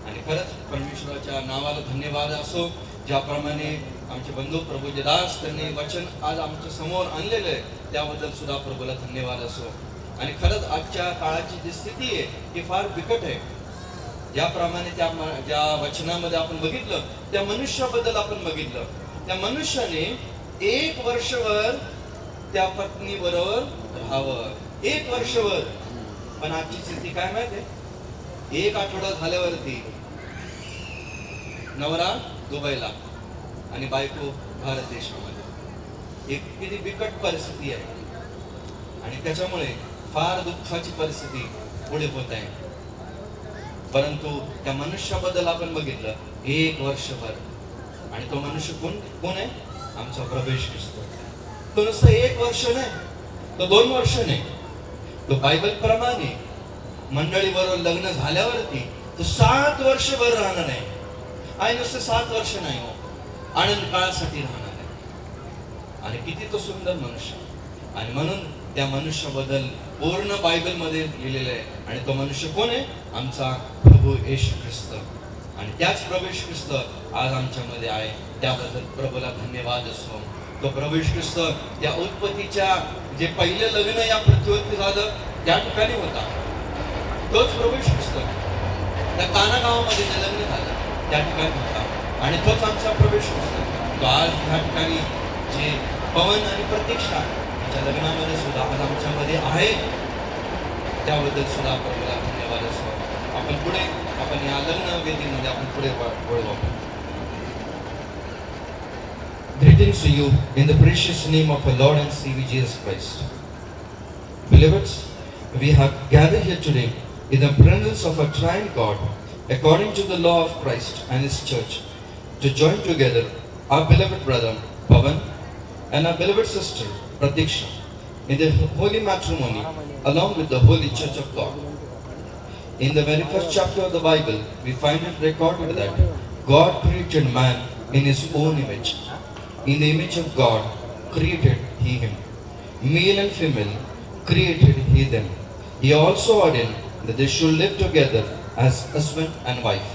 आणि खरंच परमेश्वराच्या नावाला धन्यवाद असो. ज्याप्रमाणे आमचे बंधू प्रभूचे दास त्यांनी वचन आज आमच्या समोर आणलेलं आहे, त्याबद्दल सुद्धा प्रभूला धन्यवाद असो. आणि खरंच आजच्या काळाची जी स्थिती आहे ती फार बिकट आहे. ज्याप्रमाणे ज्या वचनामध्ये आपण बघितलं, त्या मनुष्याबद्दल आपण बघितलं, त्या मनुष्याने 1 वर्षभर त्या पत्नीबरोबर राहावं, 1 वर्षभर. पण आजची स्थिती काय माहिती आहे? 1 आठवडा झाल्यावरती नवरा दुबईला आणि बायको भारत देशामध्ये. एक किती बिकट परिस्थिती आहे आणि त्याच्यामुळे फार दुःखाची परिस्थिती पुढे होत आहे. परंतु त्या मनुष्याबद्दल आपण बघितलं 1 वर्षभर, आणि तो मनुष्य कोण आहे? आमचा प्रभू येशू ख्रिस्त. तो नुसतं 1 वर्ष नाही, तो 2 वर्ष नाही, तो बायबल प्रमाणे मंडळीबरोबर लग्न झाल्यावरती तो 7 वर्षभर राहणार आहे. आणि नुसतं 7 वर्ष नाही, आनंद काळासाठी राहणार आहे. आणि किती तो सुंदर मनुष्य. आणि म्हणून त्या मनुष्याबद्दल पूर्ण बायबल मध्ये लिहिलेलं आहे. आणि तो मनुष्य कोण आहे? आमचा प्रभू येशू ख्रिस्त. आणि त्याच प्रभू येशू ख्रिस्त आज आमच्यामध्ये आहे, त्याबद्दल प्रभूला धन्यवाद असो. तो प्रभू येशू ख्रिस्त त्या उत्पत्तीच्या जे पहिलं लग्न या पृथ्वीवरती झालं त्या ठिकाणी होता, तोच प्रभू येशू ख्रिस्त. त्या काना गावामध्ये जे लग्न झालं त्या ठिकाणी होता, आणि तोच आमचा प्रभू येशू ख्रिस्त. तो आज ह्या ठिकाणी जे पवन आणि प्रतीक्षा यांच्या लग्नामध्ये सुद्धा आज आमच्यामध्ये आहे, त्याबद्दल सुद्धा प्रभूला धन्यवाद असो. आपण या लग्न वेदीमध्ये आपण पुढे वळू. Greetings to you in the precious name of our Lord and Savior Jesus Christ. Beloveds, we have gathered here today in the presence of our triune God, according to the law of Christ and His church, to join together our beloved brother Pavan and our beloved sister Pratiksha in the holy matrimony along with the holy church of God. In the very first chapter of the Bible, we find it recorded that God created man in His own image. In the image of God created He him. Male and female created He them. He also ordained that they should live together as husband and wife.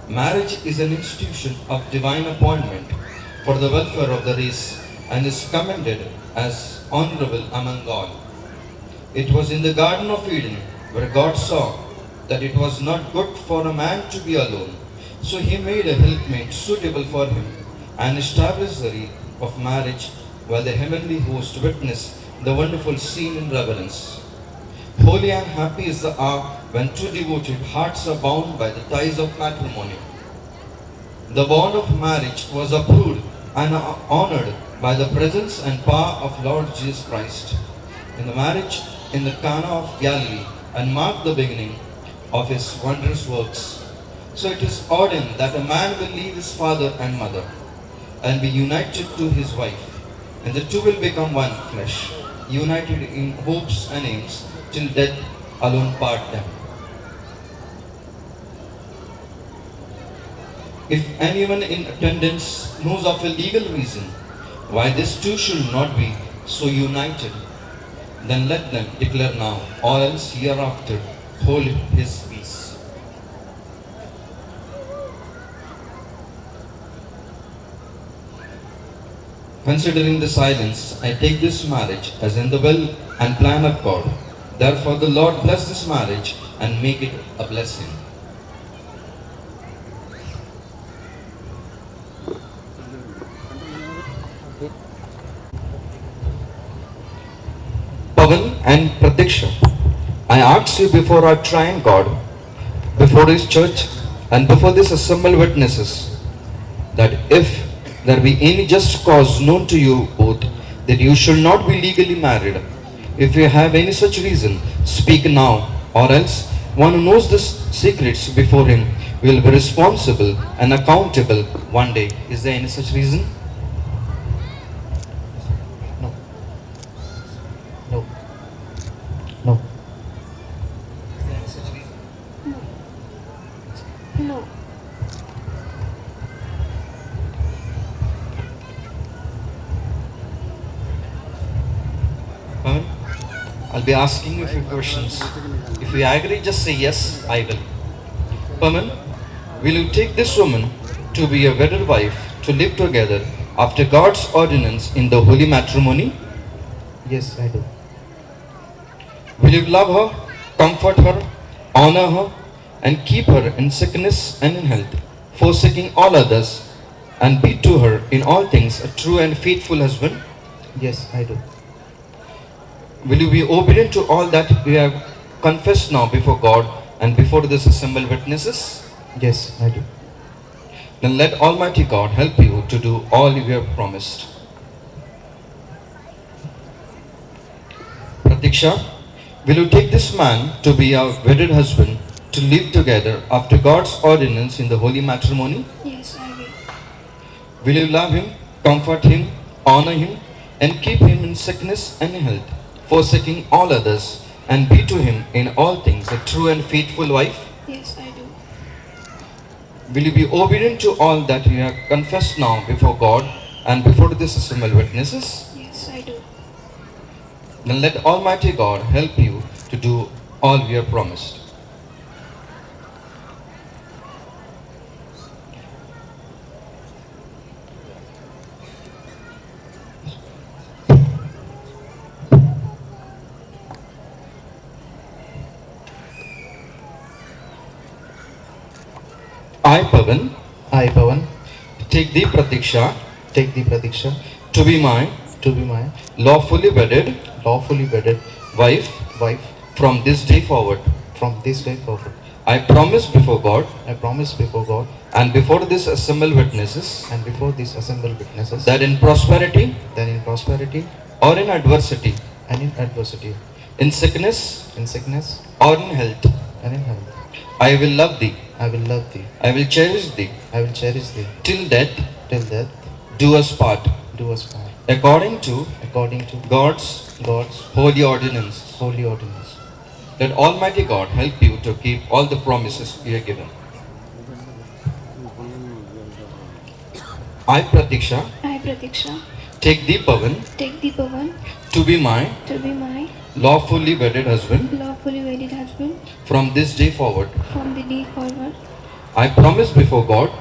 Marriage is an institution of divine appointment for the welfare of the race and is commended as honorable among all. It was in the Garden of Eden where God saw that it was not good for a man to be alone. So He made a helpmate suitable for him and established the rite of marriage while the heavenly host witnessed the wonderful scene in reverence. Holy and happy is the hour when two devoted hearts are bound by the ties of matrimony. The bond of marriage was approved and honored by the presence and power of Lord Jesus Christ in the marriage in the Cana of Galilee and marked the beginning of His wondrous works. So it is ordained that a man will leave his father and mother and be united to his wife, and the two will become one flesh, united in hopes and aims till death alone part them. If anyone in attendance knows of a legal reason why these two should not be so united, then let them declare now, or else hereafter hold his peace. Considering the silence, I take this marriage as in the will and plan of God. Therefore, the Lord bless this marriage and make it a blessing. Pavan and Pratiksha, I ask you before our triune God, before His church, and before this assembled witnesses, that if there be any just cause known to you both, that you should not be legally married. If you have any such reason, speak now, or else one who knows the secrets before him will be responsible and accountable one day. Is there any such reason? No. No. No. Is there any such reason? No. Pavan, I'll be asking you a few questions. If you agree, just say yes, I will. Pavan, will you take this woman to be a wedded wife to live together after God's ordinance in the holy matrimony? Yes, I do. Will you love her, comfort her, honor her, and keep her in sickness and in health, forsaking all others, and be to her in all things a true and faithful husband? Yes, I do. Will you be obedient to all that you have confessed now before God and before this assembled witnesses? Yes, I do. Then let Almighty God help you to do all you have promised. Pratiksha, will you take this man to be a wedded husband to live together after God's ordinance in the holy matrimony? Yes, I will. Will you love him, comfort him, honor him, and keep him in sickness and health, forsaking all others, and be to him in all things a true and faithful wife? Yes, I do. Will you be obedient to all that you have confessed now before God and before this assembled witnesses? Yes, I do. Then let Almighty God help you to do all you have promised. I, Pavan, take thee, Pratiksha, to be my lawfully wedded wife from this day forward. I promise before God and before this assembled witnesses that in prosperity or in adversity, in sickness or in health, I will love thee, I will cherish thee, till death do us part, according to God's holy ordinance. Let Almighty God help you to keep all the promises you have given. I, Pratiksha, take thee, Pavan, to be my lawfully wedded husband from this day forward. I promise before God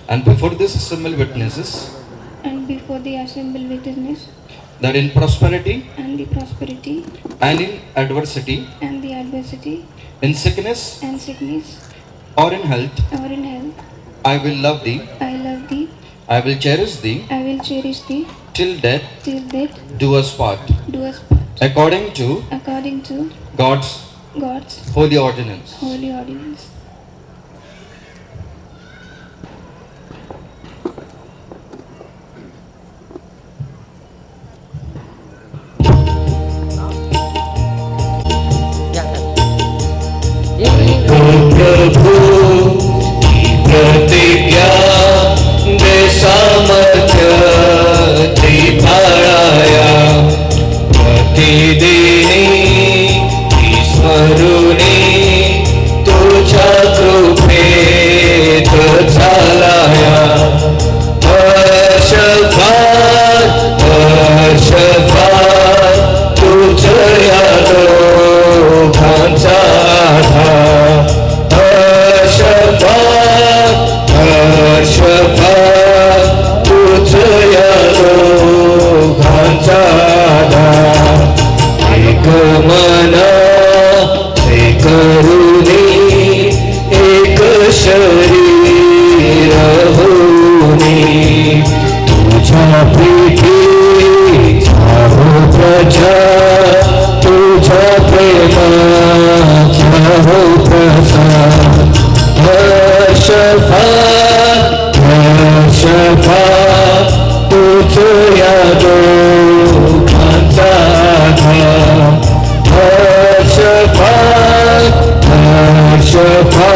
and before this assembled witnesses and before the assembled witness that in prosperity and the prosperity and in adversity, and the adversity in sickness and sickness or in health, or in health, I will love thee, I love thee, I will cherish thee, I will cherish thee, till death do us part, do us part, according to God's holy ordinance. holy ordinance. प्रभु की प्रतिज्ञा दे सामर्थ्य दिखाया प्रतिदिनी ईश्वरुनी तुझ्या कृपेत चालाया हर्षफार तुझ्या दोघांचा हर्षफार तुझ्या करुणी एक शरीर होणे तुझ्या प्रीतीचा हो प्रचार तुझ्या प्रेमाचा हो प्रसार शफा तुझ या दोघांचा शफा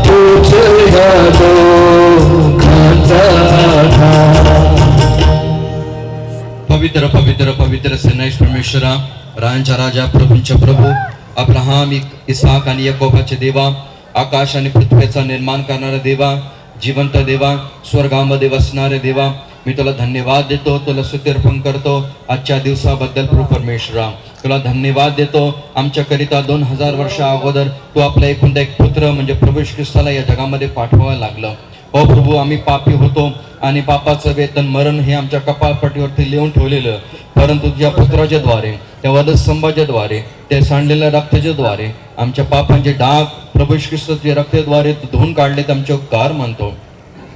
तुझ या दोघांचा पवित्र पवित्र पवित्र सेनाईश परमेश्वरा, राजांच्या राजा, प्रभूंच्या प्रभू, अब्राहाम, इसाक आणि याकोबाचे देवा, आकाश आणि पृथ्वीचा निर्माण करणारा देवा, जिवंत देवा, स्वर्गामध्ये बसणारे देवा, मी तुला धन्यवाद देतो, तुला स्तुती अर्पण करतो आजच्या दिवसाबद्दल. प्रभू परमेश्वरा, तुला धन्यवाद देतो. आमच्याकरिता 2000 वर्षा अगोदर तू आपला एकुलता एक पुत्र म्हणजे प्रभू येशू ख्रिस्ताला या जगामध्ये पाठवावं लागलं. हो प्रभू, आम्ही पापी होतो आणि पापाचं वेतन मरण हे आमच्या कपाळपट्टीवरती लिहून ठेवलेलं, परंतु तुझ्या पुत्राच्या द्वारे, त्या वधस्तंभाच्या द्वारे, त्या सांडलेल्या रक्ताच्या द्वारे आमच्या पापांचे डाग प्रभू येशू ख्रिस्ताच्या रक्ताद्वारे तू धुवून काढले, आमचे उपकार मानतो.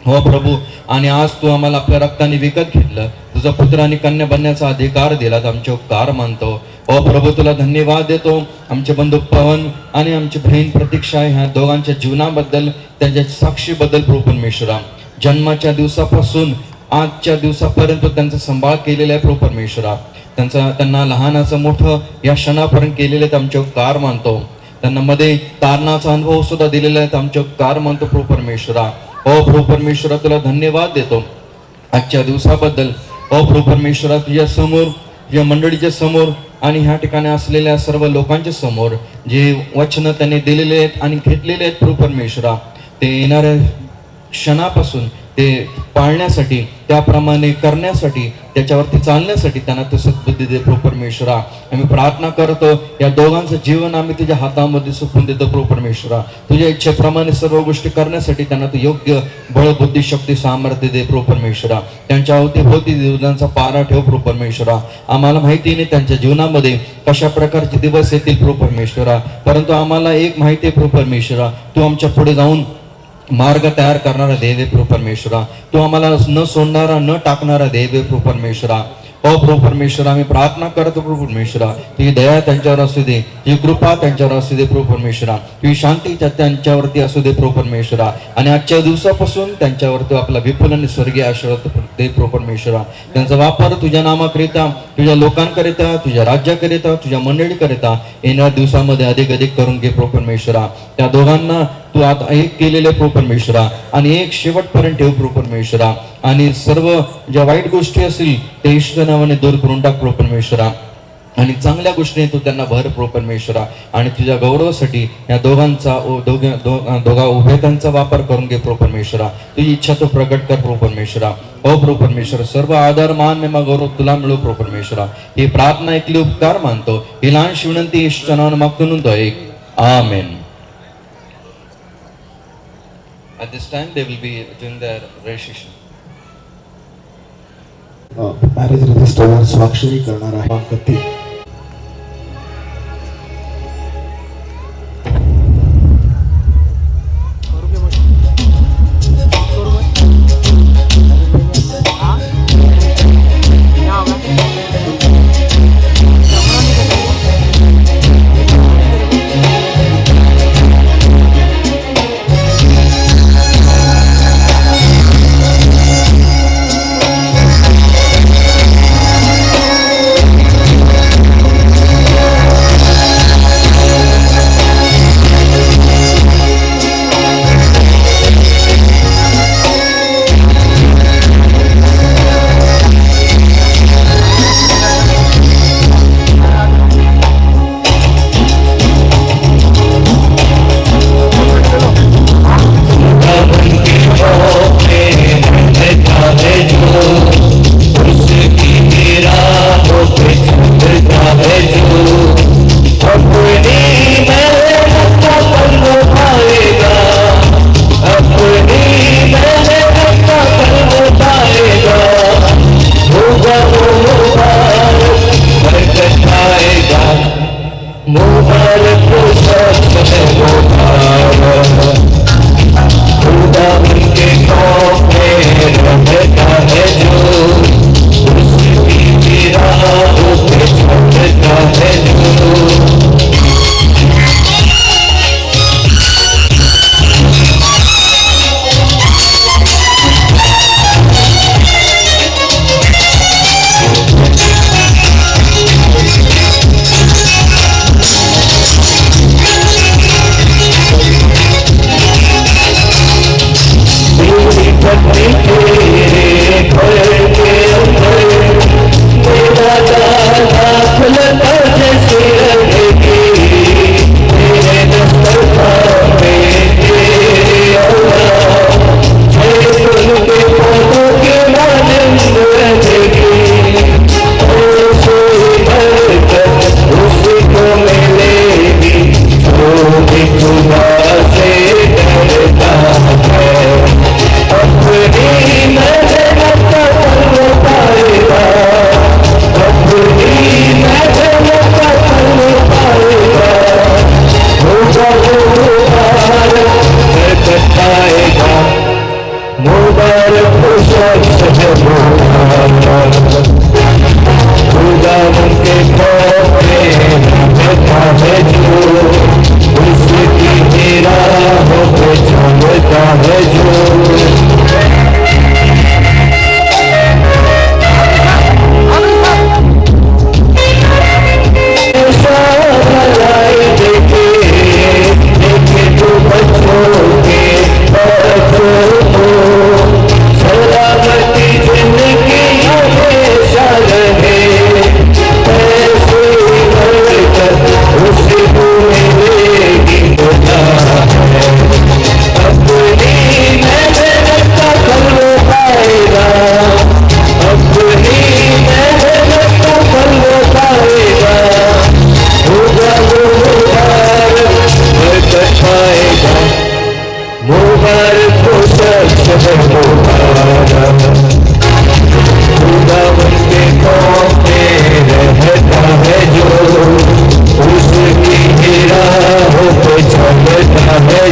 हो प्रभू, आणि आज तू आम्हाला आपल्या रक्ताने विकत घेतलं, तुझा पुत्र आणि कन्या बनण्याचा अधिकार दिला, आमचे उपकार मानतो. हो प्रभू, तुला धन्यवाद देतो. आमचे बंधू पवन आणि आमची बहीण प्रतीक्षा ह्या दोघांच्या जीवनाबद्दल, त्यांच्या साक्षीबद्दल प्रभू परमेश्वरा, जन्माच्या दिवसापासून आजच्या दिवसापर्यंत त्यांचा सांभाळ केलेला आहे प्रभू परमेश्वरा. त्यांना लहानाचं मोठं या क्षणापर्यंत केलेले आमचे उपकार मानतो. त्यांना मध्ये तारणाचा अनुभव सुद्धा दिलेला आहे, आमचे उपकार मानतो प्रभू परमेश्वरा. हो प्रभू परमेश्वरा, तुला धन्यवाद देतो आजच्या दिवसाबद्दल. हो प्रभू परमेश्वरा, तुझ्या समोर, तुझ्या मंडळीच्या समोर आणि ह्या ठिकाणी असलेल्या सर्व लोकांच्या समोर जे वचन त्यांनी दिलेले आहेत आणि घेतलेले आहेत प्रभू परमेश्वरा, ते येणाऱ्या क्षणापासून ते पाळण्यासाठी, त्याप्रमाणे करण्यासाठी, त्याच्यावरती चालण्यासाठी त्यांना तू सद्बुद्धी दे प्रभू परमेश्वरा. आम्ही प्रार्थना करतो, या दोघांचं जीवन आम्ही तुझ्या हातामध्ये सोपवून देतो प्रभू परमेश्वरा. तुझ्या इच्छेप्रमाणे सर्व गोष्टी करण्यासाठी त्यांना तू योग्य बळ, बुद्धी, शक्ती, सामर्थ्य दे प्रभू परमेश्वरा. त्यांच्या अवतीभोवती जीवनाचा पारा ठेव प्रभू परमेश्वरा. आम्हाला माहिती नाही त्यांच्या जीवनामध्ये कशा प्रकारचे दिवस येतील प्रभू परमेश्वरा, परंतु आम्हाला एक माहिती आहे प्रभू परमेश्वरा, तू आमच्या पुढे जाऊन मार्ग तयार करणारा देव आहे प्रभू परमेश्वरा. तू आम्हाला न सोडणारा, न टाकणारा देव आहे प्रभू परमेश्वरा. ओ प्रभू परमेश्वरा, आम्ही प्रार्थना करतो प्रभू परमेश्वरा, तुझी दया त्यांच्यावर असू दे, तुझी कृपा त्यांच्यावर असू दे प्रभू परमेश्वरा, तुझी शांती त्यांच्यावरती असू दे प्रभू परमेश्वरा. आणि आजच्या दिवसापासून त्यांच्यावरती आपला विपुल आणि स्वर्गीय आशीर्वाद दे प्रभू परमेश्वरा. त्यांचा वापर तुझ्या नामाकरिता, तुझ्या लोकांकरिता, तुझ्या राज्याकरिता, तुझ्या मंडळीकरिता येणाऱ्या दिवसामध्ये अधिक अधिक करून घे प्रभू परमेश्वरा. त्या दोघांना तू आता एक केलेले प्रभू परमेश्वरा आणि एक शेवटपर्यंत ठेव प्रभू परमेश्वरा. आणि सर्व ज्या वाईट गोष्टी असतील ते ईश्वर नावाने दूर करून टाक प्रभू परमेश्वरा. आणि चांगल्या गोष्टीने तू त्यांना भर प्रभू परमेश्वरा. आणि तुझ्या गौरवासाठी या दोघांचा दोघा उभयतांचा वापर करून घे प्रभू परमेश्वरा. तुझी इच्छा तू प्रगट कर प्रभू परमेश्वरा. हो प्रभू परमेश्वरा, सर्व आदर, मान, महिमा, गौरव तुला मिळो प्रभू परमेश्वरा. ही प्रार्थना ऐकली, उपकार मानतो. ही लहानशी विनंती ईश्वर नावाने मागतो तो एक आमेन. At this time they will be doing their registration. Marriage रजिस्टरवर स्वाक्षरी करणार आहे कधी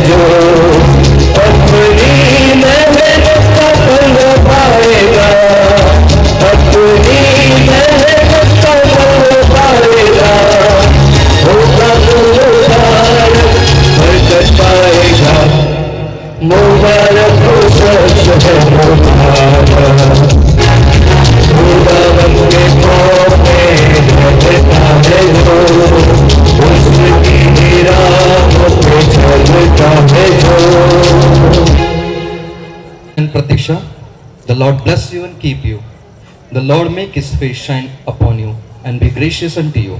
जो अपनी मेहनत का फल पाएगा, अपनी मेहनत का फल पाएगा, होगा गुलजार बरकत पाएगा, मुबारक हो सच है मुबारक, खुदावन के पाँव में रहता है जो, उसकी राहों पे चलता है जो। And Pratiksha, the Lord bless you and keep you. The Lord make his face shine upon you and be gracious unto you.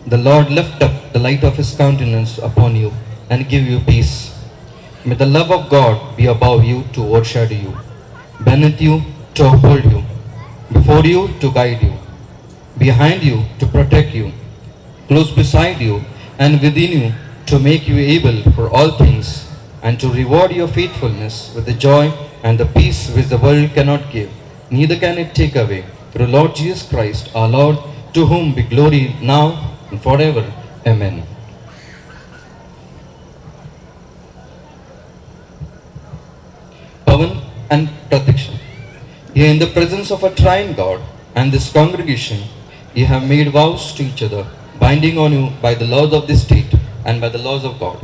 The Lord lift up the light of his countenance upon you and give you peace. May the love of God be above you to overshadow you, beneath you to uphold you, before you to guide you, behind you to protect you, close beside you and within you to make you able for all things, and to reward your faithfulness with the joy and the peace which the world cannot give, neither can it take away. Through Lord Jesus Christ our Lord, to whom be glory now and forever. Amen. Pavan and Pratiksha, here in the presence of a triune God and this congregation, ye have made vows to each other, binding on you by the laws of this state and by the laws of God.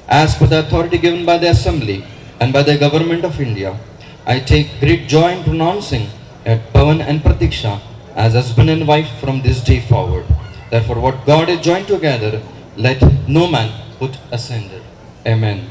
As per the authority given by the Assembly and by the Government of India, I take great joy in pronouncing at Pavan and Pratiksha as husband and wife from this day forward. Therefore, what God has joined together, let no man put asunder. Amen.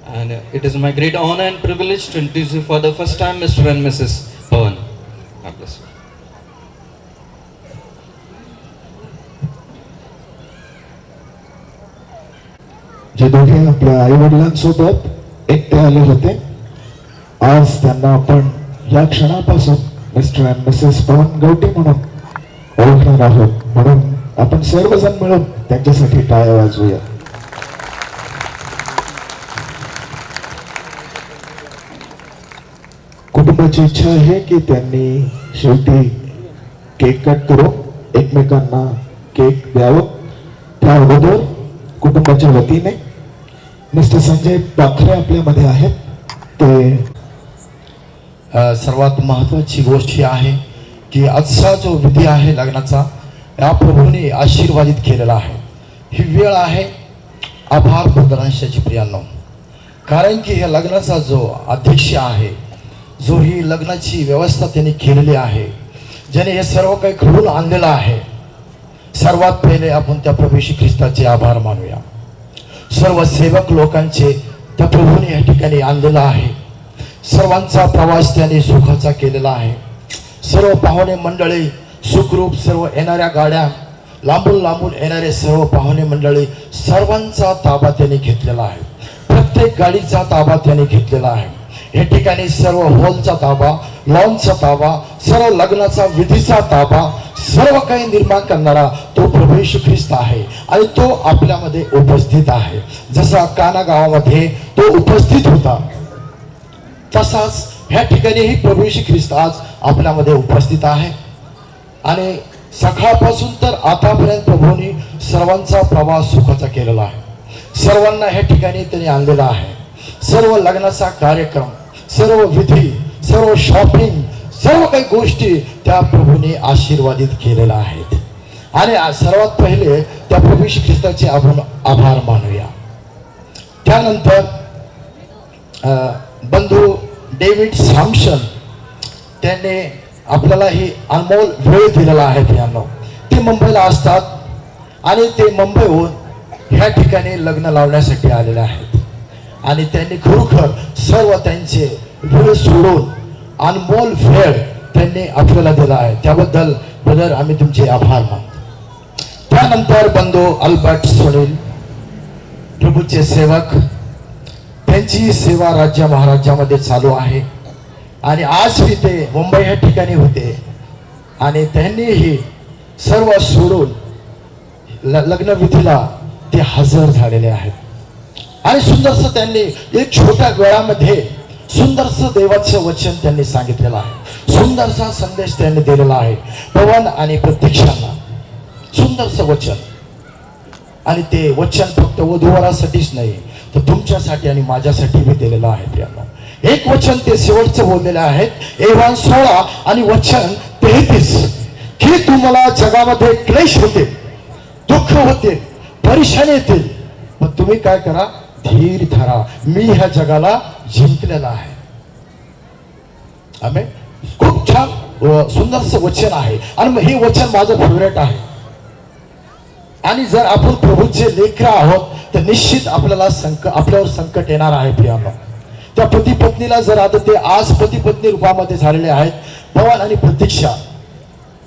And it is my great honor and privilege to introduce you for the first time Mr. and Mrs. Pavan. God bless you. जे दोघे आपल्या आई वडिलांसोबत एकटे आले होते, आज त्यांना आपण या क्षणापासून मिस्टर अँड मिसेस पवन गवटी म्हणून ओळखणार आहोत. म्हणून आपण सर्वजण मिळून त्यांच्यासाठी टाळ्या वाजवूया. कुटुंबाची इच्छा आहे की त्यांनी शेवटी केक कट करून एकमेकांना केक द्यावं. त्या अगोदर कुटुंबाच्या वतीने मिस्टर संजय पाखरे आपल्यामध्ये आहेत. ते सर्वात महत्त्वाची गोष्ट ही आहे की आजचा जो विधी आहे लग्नाचा, या प्रभूने आशीर्वादित केलेला आहे. ही वेळ आहे आभार प्रदर्शनाची प्रियांनो, कारण की हे लग्नाचा जो अध्यक्ष आहे, जो ही लग्नाची व्यवस्था त्यांनी केलेली आहे, ज्याने हे सर्व काही घडवून आणलेलं आहे, सर्वात पहिले आपण त्या प्रभू श्री ख्रिस्ताचे आभार मानूया. सर्व सेवक लोकांचे त्या प्रभूने या ठिकाणी आणलेलं आहे. सर्वांचा प्रवास त्याने सुखाचा केलेला आहे. सर्व पाहुणे मंडळी सुखरूप, सर्व येणाऱ्या गाड्या, लांबून लांबून येणारे सर्व पाहुणे मंडळी, सर्वांचा ताबा त्याने घेतलेला आहे. प्रत्येक गाडीचा ताबा त्याने घेतलेला आहे. या ठिकाणी सर्व हॉलचा ताबा, लॉनचा ताबा, सर्व लग्नाचा विधीचा ताबा, सर्व काही निर्माण करणारा तो प्रभू येशू ख्रिस्त आहे आणि तो आपल्यामध्ये उपस्थित आहे. जसा काना गावामध्ये तो उपस्थित होता, तसाच ह्या ठिकाणीही प्रभू येशू ख्रिस्त आज आपल्यामध्ये उपस्थित आहे. आणि सकाळपासून तर आतापर्यंत प्रभूंनी सर्वांचा प्रवास सुखाचा केलेला आहे. सर्वांना ह्या ठिकाणी त्यांनी आणलेला आहे. सर्व लग्नाचा कार्यक्रम, सर्व विधी, सर्व शॉपिंग, सर्व काही गोष्टी त्या प्रभूने आशीर्वादित केलेल्या आहेत. आणि सर्वात पहिले त्या प्रभू श्री ख्रिस्ताचे आपण आभार मानूया. त्यानंतर बंधू डेव्हिड सॅमसन त्यांनी आपल्याला ही अनमोल वेळ दिलेला आहे. प्रियांनो, ते मुंबईला असतात आणि ते मुंबईहून ह्या ठिकाणी लग्न लावण्यासाठी आलेले आहेत. आणि त्यांनी खरोखर सर्व त्यांचे वेळ सोडून अनमोल वेळ त्यांनी आपल्याला दिला आहे. त्याबद्दल ब्रदर आम्ही तुमचे आभार मानतो. त्यानंतर बंधू अल्बर्ट सुनील प्रभूचे सेवक, त्यांची सेवा राज्य महाराज्यामध्ये चालू आहे. आणि आज ते मुंबई ह्या ठिकाणी होते आणि त्यांनीही सर्व सोडून लग्नविधीला ते हजर झालेले आहेत आणि सुंदरसं त्यांनी एक छोट्या वेळामध्ये सुंदरसं देवाचं वचन त्यांनी सांगितलेलं आहे, सुंदरसा संदेश त्यांनी दिलेला आहे पवन आणि प्रतीक्षांना, सुंदरसं वचन. आणि ते वचन फक्त वधूवरासाठीच नाही तर तुमच्यासाठी आणि माझ्यासाठी मी दिलेलं आहे प्रियांनो. एक वचन ते शेवटचं बोललेलं आहे एव्हान 16 आणि वचन 33 की तुम्हाला जगामध्ये क्लेश होते, दुःख होते, परेशानी येतील, पण तुम्ही काय करा, धीर धरा, मी ह्या जगाला जिंकलेला आहे. आम्ही खूप छान सुंदरसं वचन आहे आणि हे वचन माझं फेवरेट आहे. आणि जर आपण प्रभूचे लेकरं आहोत तर निश्चित आपल्यावर संकट येणार आहे प्रियांनो. त्या पती पत्नीला जर आता ते आज पती पत्नी रूपामध्ये झालेले आहेत पवन आणि प्रतीक्षा,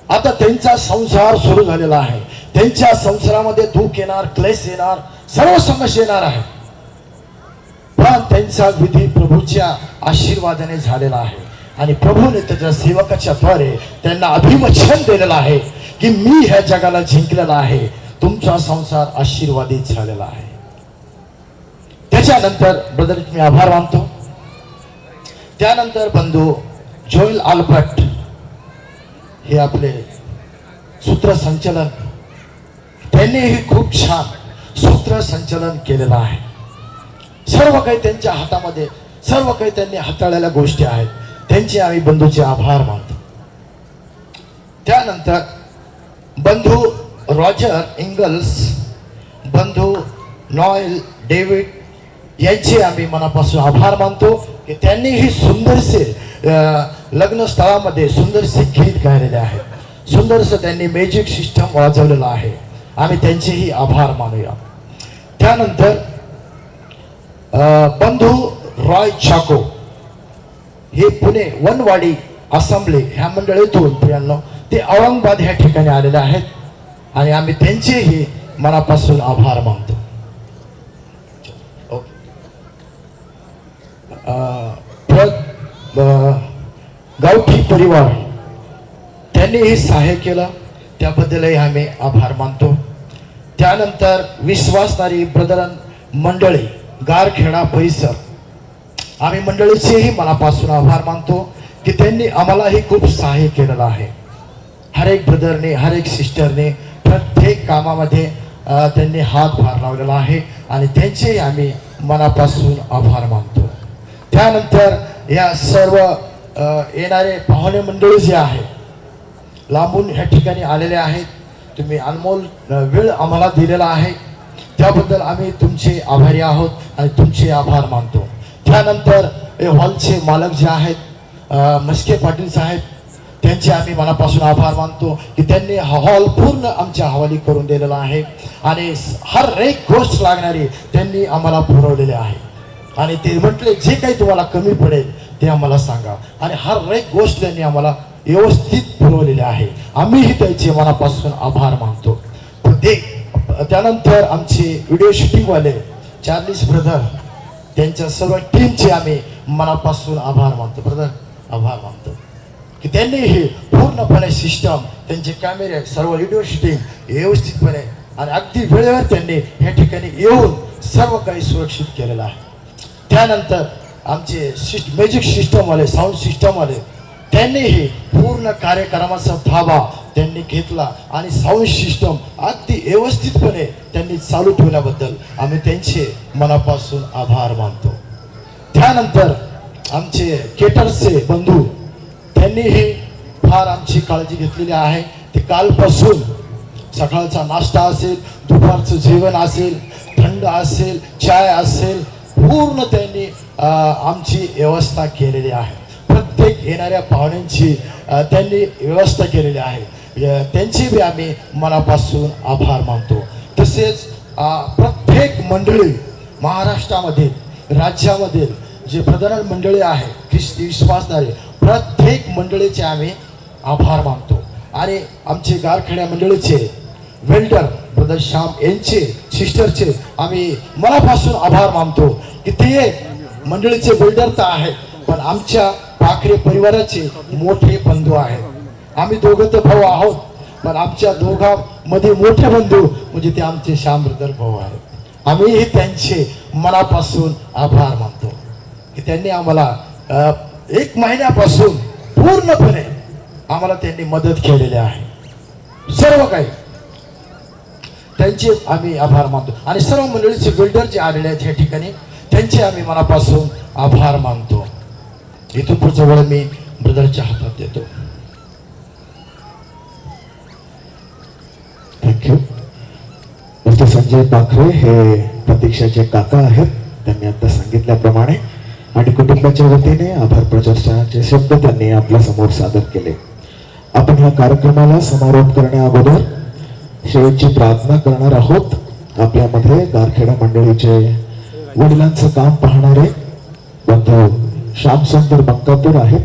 आता त्यांचा संसार सुरू झालेला आहे, त्यांच्या संसारामध्ये दुःख येणार, क्लेश येणार, सर्व समस्या येणार आहे, पण त्यांचा विधी प्रभूच्या आशीर्वादाने झालेला आहे. आणि प्रभूने त्याच्या सेवकाच्या द्वारे त्यांना अभिवचन दिलेलं आहे की मी ह्या जगाला जिंकलेला आहे, तुमचा संसार आशीर्वादित झालेला आहे. त्याच्यानंतर ब्रदर मी आभार मानतो. त्यानंतर बंधू जोएल आल्बर्ट हे आपले सूत्रसंचलन, त्यांनीही खूप छान सूत्रसंचलन केलेलं आहे. सर्व काही त्यांच्या हातामध्ये, सर्व काही त्यांनी हाताळलेल्या गोष्टी आहेत, त्यांचे आम्ही बंधूचे आभार मानतो. त्यानंतर बंधू रॉजर इंगल्स, बंधू नॉएल डेव्हिड यांचे आम्ही मनापासून आभार मानतो की त्यांनी ही सुंदरसे लग्न स्थळामध्ये सुंदरसे गीत गायलेले आहेत, सुंदरसं त्यांनी मॅजिक सिस्टम वाजवलेलं आहे, आम्ही त्यांचेही आभार मानूया. त्यानंतर बंधू रॉय चाको हे पुणे वनवाडी असेंब्ली ह्या मंडळीतून प्रियांनो ते औरंगाबाद ह्या ठिकाणी आलेले आहेत आणि आम्ही त्यांचेही मनापासून आभार मानतो. गावठी परिवार त्यांनीही सहाय्य केलं, त्याबद्दलही आम्ही आभार मानतो. त्यानंतर विश्वासणारी ब्रदरन मंडळी गारखेडा परिसर, आम्ही मंडळीचेही मनापासून आभार मानतो की त्यांनी आम्हालाही खूप सहाय्य केलेलं आहे. हर एक ब्रदरने, हर एक सिस्टरने प्रत्येक कामामध्ये त्यांनी हातभार लावलेला आहे आणि त्यांचेही आम्ही मनापासून आभार मानतो. त्यानंतर या सर्व येणारे पाहुणे मंडळी जे आहे लांबून ह्या ठिकाणी आलेले आहेत, तुम्ही अनमोल वेळ आम्हाला दिलेला आहे, त्याबद्दल आम्ही तुमचे आभारी आहोत आणि तुमचे आभार मानतो. त्यानंतर हॉलचे मालक जे आहेत मस्के पाटील साहेब, त्यांचे आम्ही मनापासून आभार मानतो की त्यांनी हा हॉल पूर्ण आमच्या हवाली करून दिलेला आहे आणि हर एक गोष्ट लागणारी त्यांनी आम्हाला पुरवलेली आहे. आणि ते म्हटले जे काही तुम्हाला कमी पडेल ते आम्हाला सांगा आणि हर एक गोष्ट त्यांनी आम्हाला व्यवस्थित पुरवलेली आहे, आम्हीही त्यांचे मनापासून आभार मानतो. त्यानंतर आमचे व्हिडिओ शूटिंगवाले चार्लिस ब्रदर, त्यांच्या सर्व टीमचे आम्ही मनापासून आभार मानतो. ब्रदर आभार मानतो की त्यांनी हे पूर्णपणे सिस्टम, त्यांचे कॅमेरे, सर्व व्हिडिओ शूटिंग व्यवस्थितपणे आणि अगदी वेळेवर त्यांनी ह्या ठिकाणी येऊन सर्व काही सुरक्षित केलेलं आहे. त्यानंतर आमचे मॅजिक सिस्टमवाले, साऊंड सिस्टमवाले, त्यांनीही पूर्ण कार्यक्रमाचा ताबा त्यांनी घेतला आणि साऊंड सिस्टम अगदी व्यवस्थितपणे त्यांनी चालू ठेवल्याबद्दल आम्ही त्यांचे मनापासून आभार मानतो. त्यानंतर आमचे केटर्सचे बंधू, त्यांनीही फार आमची काळजी घेतलेली आहे. ते कालपासून सकाळचा नाश्ता असेल, दुपारचं जेवण असेल, थंड असेल, चाय असेल, पूर्ण त्यांनी आमची व्यवस्था केलेली आहे. प्रत्येक येणाऱ्या पाहुण्यांची त्यांनी व्यवस्था केलेली आहे, त्यांचे बी आम्ही मनापासून आभार मानतो. तसेच प्रत्येक मंडळी महाराष्ट्रामध्ये, राज्यामधील जे प्रधान मंडळी आहे ख्रिस्ती विश्वासणारे, प्रत्येक मंडळीचे आम्ही आभार मानतो. आणि आमचे गारखेड्या मंडळीचे वेल्डर ब्रदर श्याम यांचे, सिस्टरचे आम्ही मनापासून आभार मानतो की ते मंडळीचे वेल्डर तर आहेत पण आमच्या पाखरे परिवाराचे मोठे बंधू आहेत. आम्ही दोघं तर भाऊ आहोत पण आमच्या दोघांमध्ये मोठे बंधू म्हणजे ते आमचे श्याम ब्रदर भाऊ आहेत. आम्हीही त्यांचे मनापासून आभार मानतो की त्यांनी आम्हाला 1 महिन्यापासून पूर्णपणे आम्हाला त्यांनी मदत केलेली आहे. सर्व काही त्यांचे आम्ही आभार मानतो आणि सर्व मंडळीचे बिल्डर जे आलेले आहेत या ठिकाणी त्यांचे आम्ही मनापासून आभार मानतो. इथून पुढचं वेळ मी ब्रदरच्या हातात देतो. थँक्यू. मिस्टर संजय पाखरे हे प्रतीक्षाचे काका आहेत. त्यांनी आता सांगितल्याप्रमाणे आणि कुटुंबाच्या वतीने आभार प्रदर्शनाचे शब्द त्यांनी आपल्या समोर सादर केले. आपण ह्या कार्यक्रमाला समारोप करण्या अगोदर शेवटची प्रार्थना करणार आहोत. आपल्यामध्ये गारखेडा मंडळीचे वडिलांचं काम पाहणारे बंधू श्यामसुंदर बंकापूर आहेत.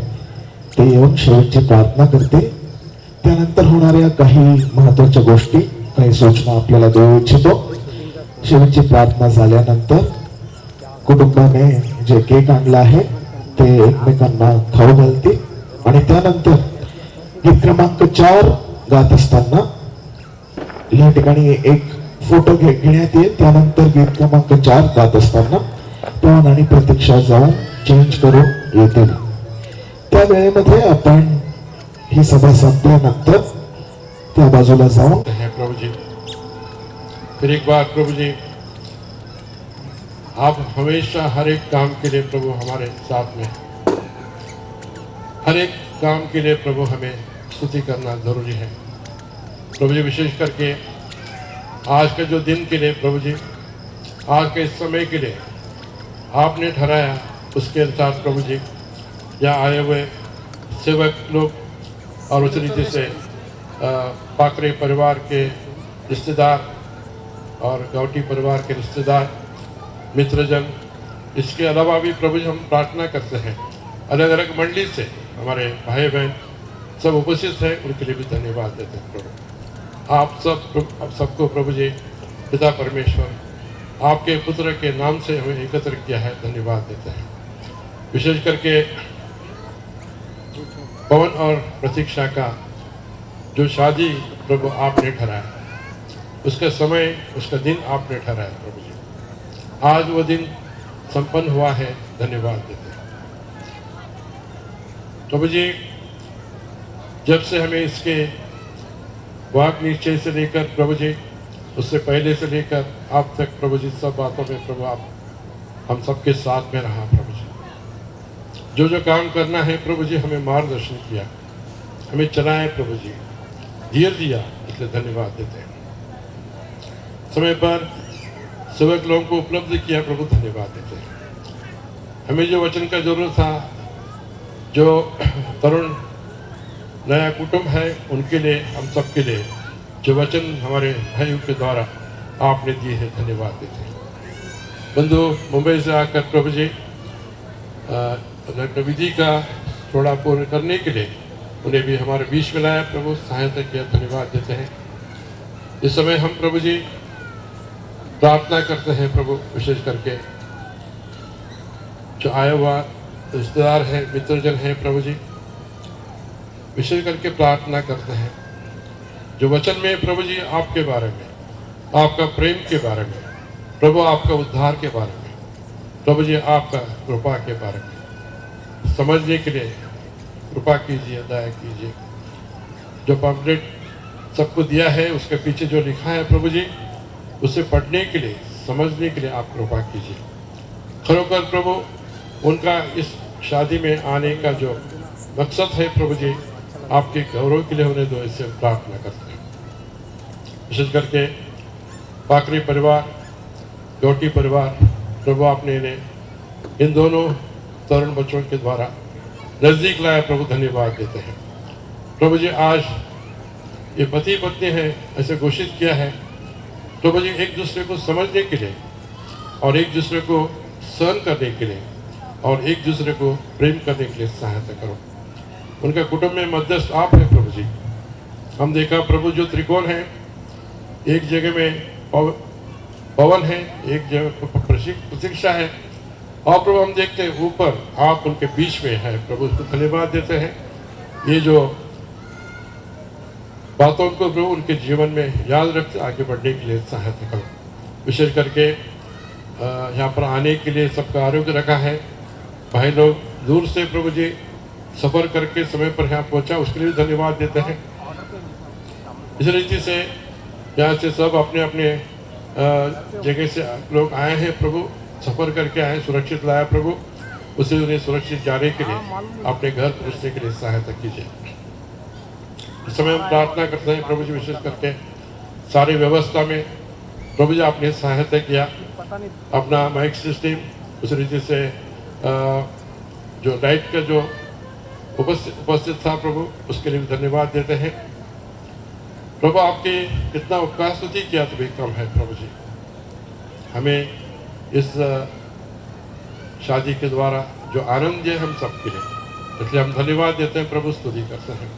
ते येऊन शेवटची प्रार्थना करते. त्यानंतर होणाऱ्या काही महत्वाच्या गोष्टी काही सूचना आपल्याला देऊ इच्छितो. शेवटची प्रार्थना झाल्यानंतर कुटुंबाने जे केक आणला आहे ते एकमेकांना खाऊ घालतील आणि त्यानंतर गीत क्रमांक 4 गात असताना या ठिकाणी एक फोटो घेण्यात येईल. त्यानंतर गीत क्रमांक 4 गात असताना पवन आणि प्रतीक्षा जाऊन चेंज करून येतील. त्या वेळेमध्ये आपण ही सभा संपल्यानंतर त्या बाजूला जाऊन प्रभु जी फिर एक बार प्रभु जी आप हमेशा हर एक काम के लिए प्रभु हमारे साथ में, हर एक काम के लिए प्रभु हमें स्तुति करना जरूरी है प्रभु जी. विशेष करके आज के जो दिन के लिए प्रभु जी, आज के इस समय के लिए आपने ठहराया उसके अनुसार प्रभु जी यहाँ आए हुए सेवक लोग और उस रीति से पाकरे परिवार के रिश्तेदार और गौटी परिवार के रिश्तेदार मित्रजन, इसके अलावा भी प्रभु जी हम प्रार्थना करते हैं अलग अलग मंडली से हमारे भाई बहन सब उपस्थित हैं, उनके लिए भी धन्यवाद देते हैं प्रभु. आप सबको प्रभु जी पिता परमेश्वर आपके पुत्र के नाम से हमें एकत्र किया है, धन्यवाद देते हैं. विशेष करके पवन और प्रतीक्षा का जो शादी प्रभु आपने ठहराया, उसका समय उसका दिन आपने ठहराया प्रभु जी. आज वो दिन संपन्न हुआ है, धन्यवाद देते हैं प्रभु जी. जब से हमें इसके वाक निश्चय से लेकर प्रभु जी, उससे पहले से लेकर आप तक प्रभु जी सब बातों में प्रभु आप हम सबके साथ में रहा प्रभु जी. जो जो काम करना है प्रभु जी हमें मार्गदर्शन किया, हमें चलाए प्रभु जी, धीर दिया, इसलिए धन्यवाद देते हैं. समय पर सेवक लोगों को उपलब्ध किया प्रभु, धन्यवाद देते हैं. हमें जो वचन का जरूरत था, जो तरुण नया कुटुंब है उनके लिए, हम सबके लिए जो वचन हमारे भाइयों के द्वारा आपने दिए हैं, धन्यवाद देते हैं. बंधु मुंबई से आकर प्रभु जी विधि का थोड़ा पूर्ण करने के लिए उन्हें भी हमारे बीच में लाया प्रभु, सहायता किया, धन्यवाद देते हैं. इस समय हम प्रभु जी प्रार्थना करते हैं प्रभु, विशेष करके जो आया हुआ रिश्तेदार हैं, मित्रजन हैं प्रभु जी, विशेष करके प्रार्थना करते हैं जो वचन में प्रभु जी आपके बारे में, आपका प्रेम के बारे में प्रभु, आपका उद्धार के बारे में प्रभु जी, आपका कृपा के बारे में समझने के लिए कृपा कीजिए, दया कीजिए. जो पम्पलेट सबको दिया है उसके पीछे जो लिखा है प्रभु जी, उसे पढ़ने के लिए, समझने के लिए आप कृपा कीजिए. खरोकर प्रभु उनका इस शादी में आने का जो मकसद है प्रभु जी, आपके गौरव के लिए उन्हें दो, इससे प्रार्थना करते हैं. विशेष करके पाकरी परिवार, गौटी परिवार प्रभु, आपने इन्हें इन दोनों तरुण बच्चों के द्वारा नज़दीक लाया प्रभु, धन्यवाद देते हैं प्रभु जी. आज ये पति पत्नी है ऐसे घोषित किया है प्रभु जी, एक दूसरे को समझने के लिए और एक दूसरे को सहन करने के लिए और एक दूसरे को प्रेम करने के लिए सहायता करो. उनका कुटुंब में मध्यस्थ आप है प्रभु जी. हम देखा प्रभु जो त्रिकोण है, एक जगह में पवन है, एक जगह प्रतीक्षा है, और प्रभु हम देखते हैं ऊपर आप उनके बीच में है प्रभु, उसको धन्यवाद देते हैं. ये जो बातों को प्रभु उनके जीवन में याद रखते आगे बढ़ने के लिए सहायता करो। विशेष करके यहाँ पर आने के लिए सबका आरोग्य रखा है। भाई लोग दूर से प्रभु जी सफ़र करके समय पर यहाँ पहुँचा, उसके लिए धन्यवाद देते हैं। इस रीति से यहाँ से सब अपने अपने जगह से लोग आए हैं प्रभु, सफ़र करके आए, सुरक्षित लाया प्रभु, उसे उन्हें सुरक्षित जाने के लिए अपने घर पहुँचने के लिए सहायता कीजिए। इस समय हम प्रार्थना करते हैं प्रभु जी, विशेष करके सारी व्यवस्था में प्रभु जी आपने सहायता किया, अपना माइक सिस्टम उस रीति से जो लाइट का जो उपस्थित था प्रभु, उसके लिए भी धन्यवाद देते हैं। प्रभु आपके कितना उपकार स्तुति किया तो भी कम है प्रभु जी। हमें इस शादी के द्वारा जो आनंद है हम सबके लिए, इसलिए हम धन्यवाद देते हैं प्रभु, स्तुति करते हैं।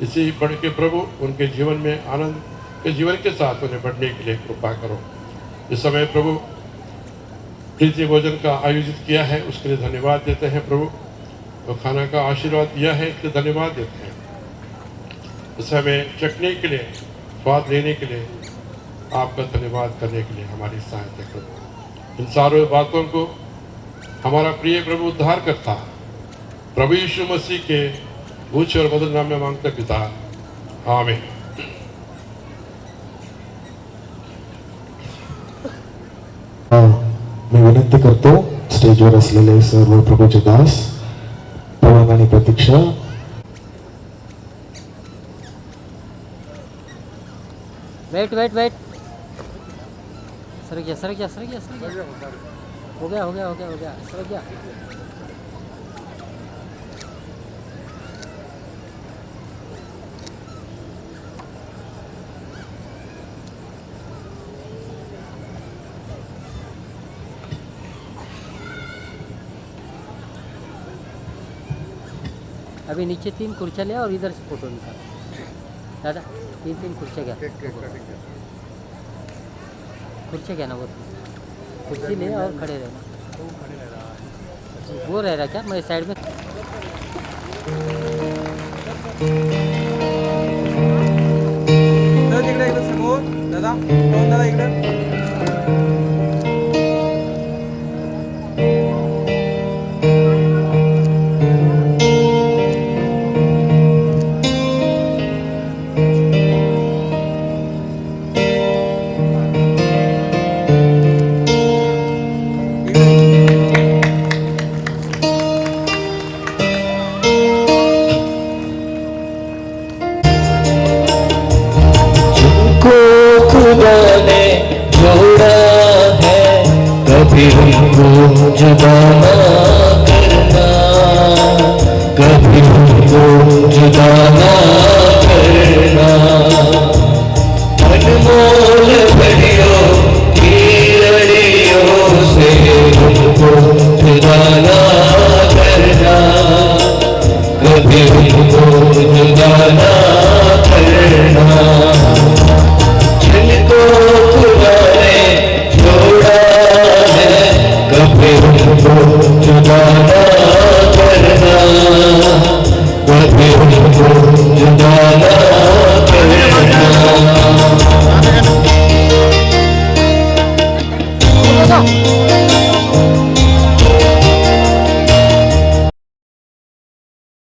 इसी बढ़ के प्रभु उनके जीवन में आनंद के जीवन के साथ उन्हें बढ़ने के लिए कृपा करो। इस समय प्रभु प्रीति भोजन का आयोजित किया है, उसके लिए धन्यवाद देते हैं प्रभु। तो खाना का आशीर्वाद दिया है, इसलिए धन्यवाद देते हैं। इस समय चखने के लिए, स्वाद लेने के लिए, आपका धन्यवाद करने के लिए हमारी सहायता करो। इन सारों बातों को हमारा प्रिय प्रभु उद्धार करता प्रभु यीशु मसीह के ऊंचे और मधुर नाम में मांगते पिता, आमीन। मी विनंती करतो स्टेजवर असलेले सर्व प्रभूचे दास पवन आणि प्रतीक्षा वेट वेट वेट, सर गया सर गया सर गया सर गया, हो गया हो गया हो गया हो गया, सर गया। अभी नीचे 3 कुर्सियाँ ले और इधर से फोटो निकाल दादा, 3 कुर्सियाँ क्या, कुर्सियाँ क्या ना वो कुर्सी ले और खड़े रहना, वो रह रहा क्या, मैं साइड में। इकडे समोर दादा, दादा इकडे। कभी हमको जुदा ना करना, कभी हमको जुदा ना करना। अनमोल घड़ियों की लड़ियों से हमको जुदा ना करना, कभी हमको जुदा ना करना। जिनको खुदा ने छोड़ा है, कभी हमको जुदा ना करना, कभी हमको जुदा ना करना।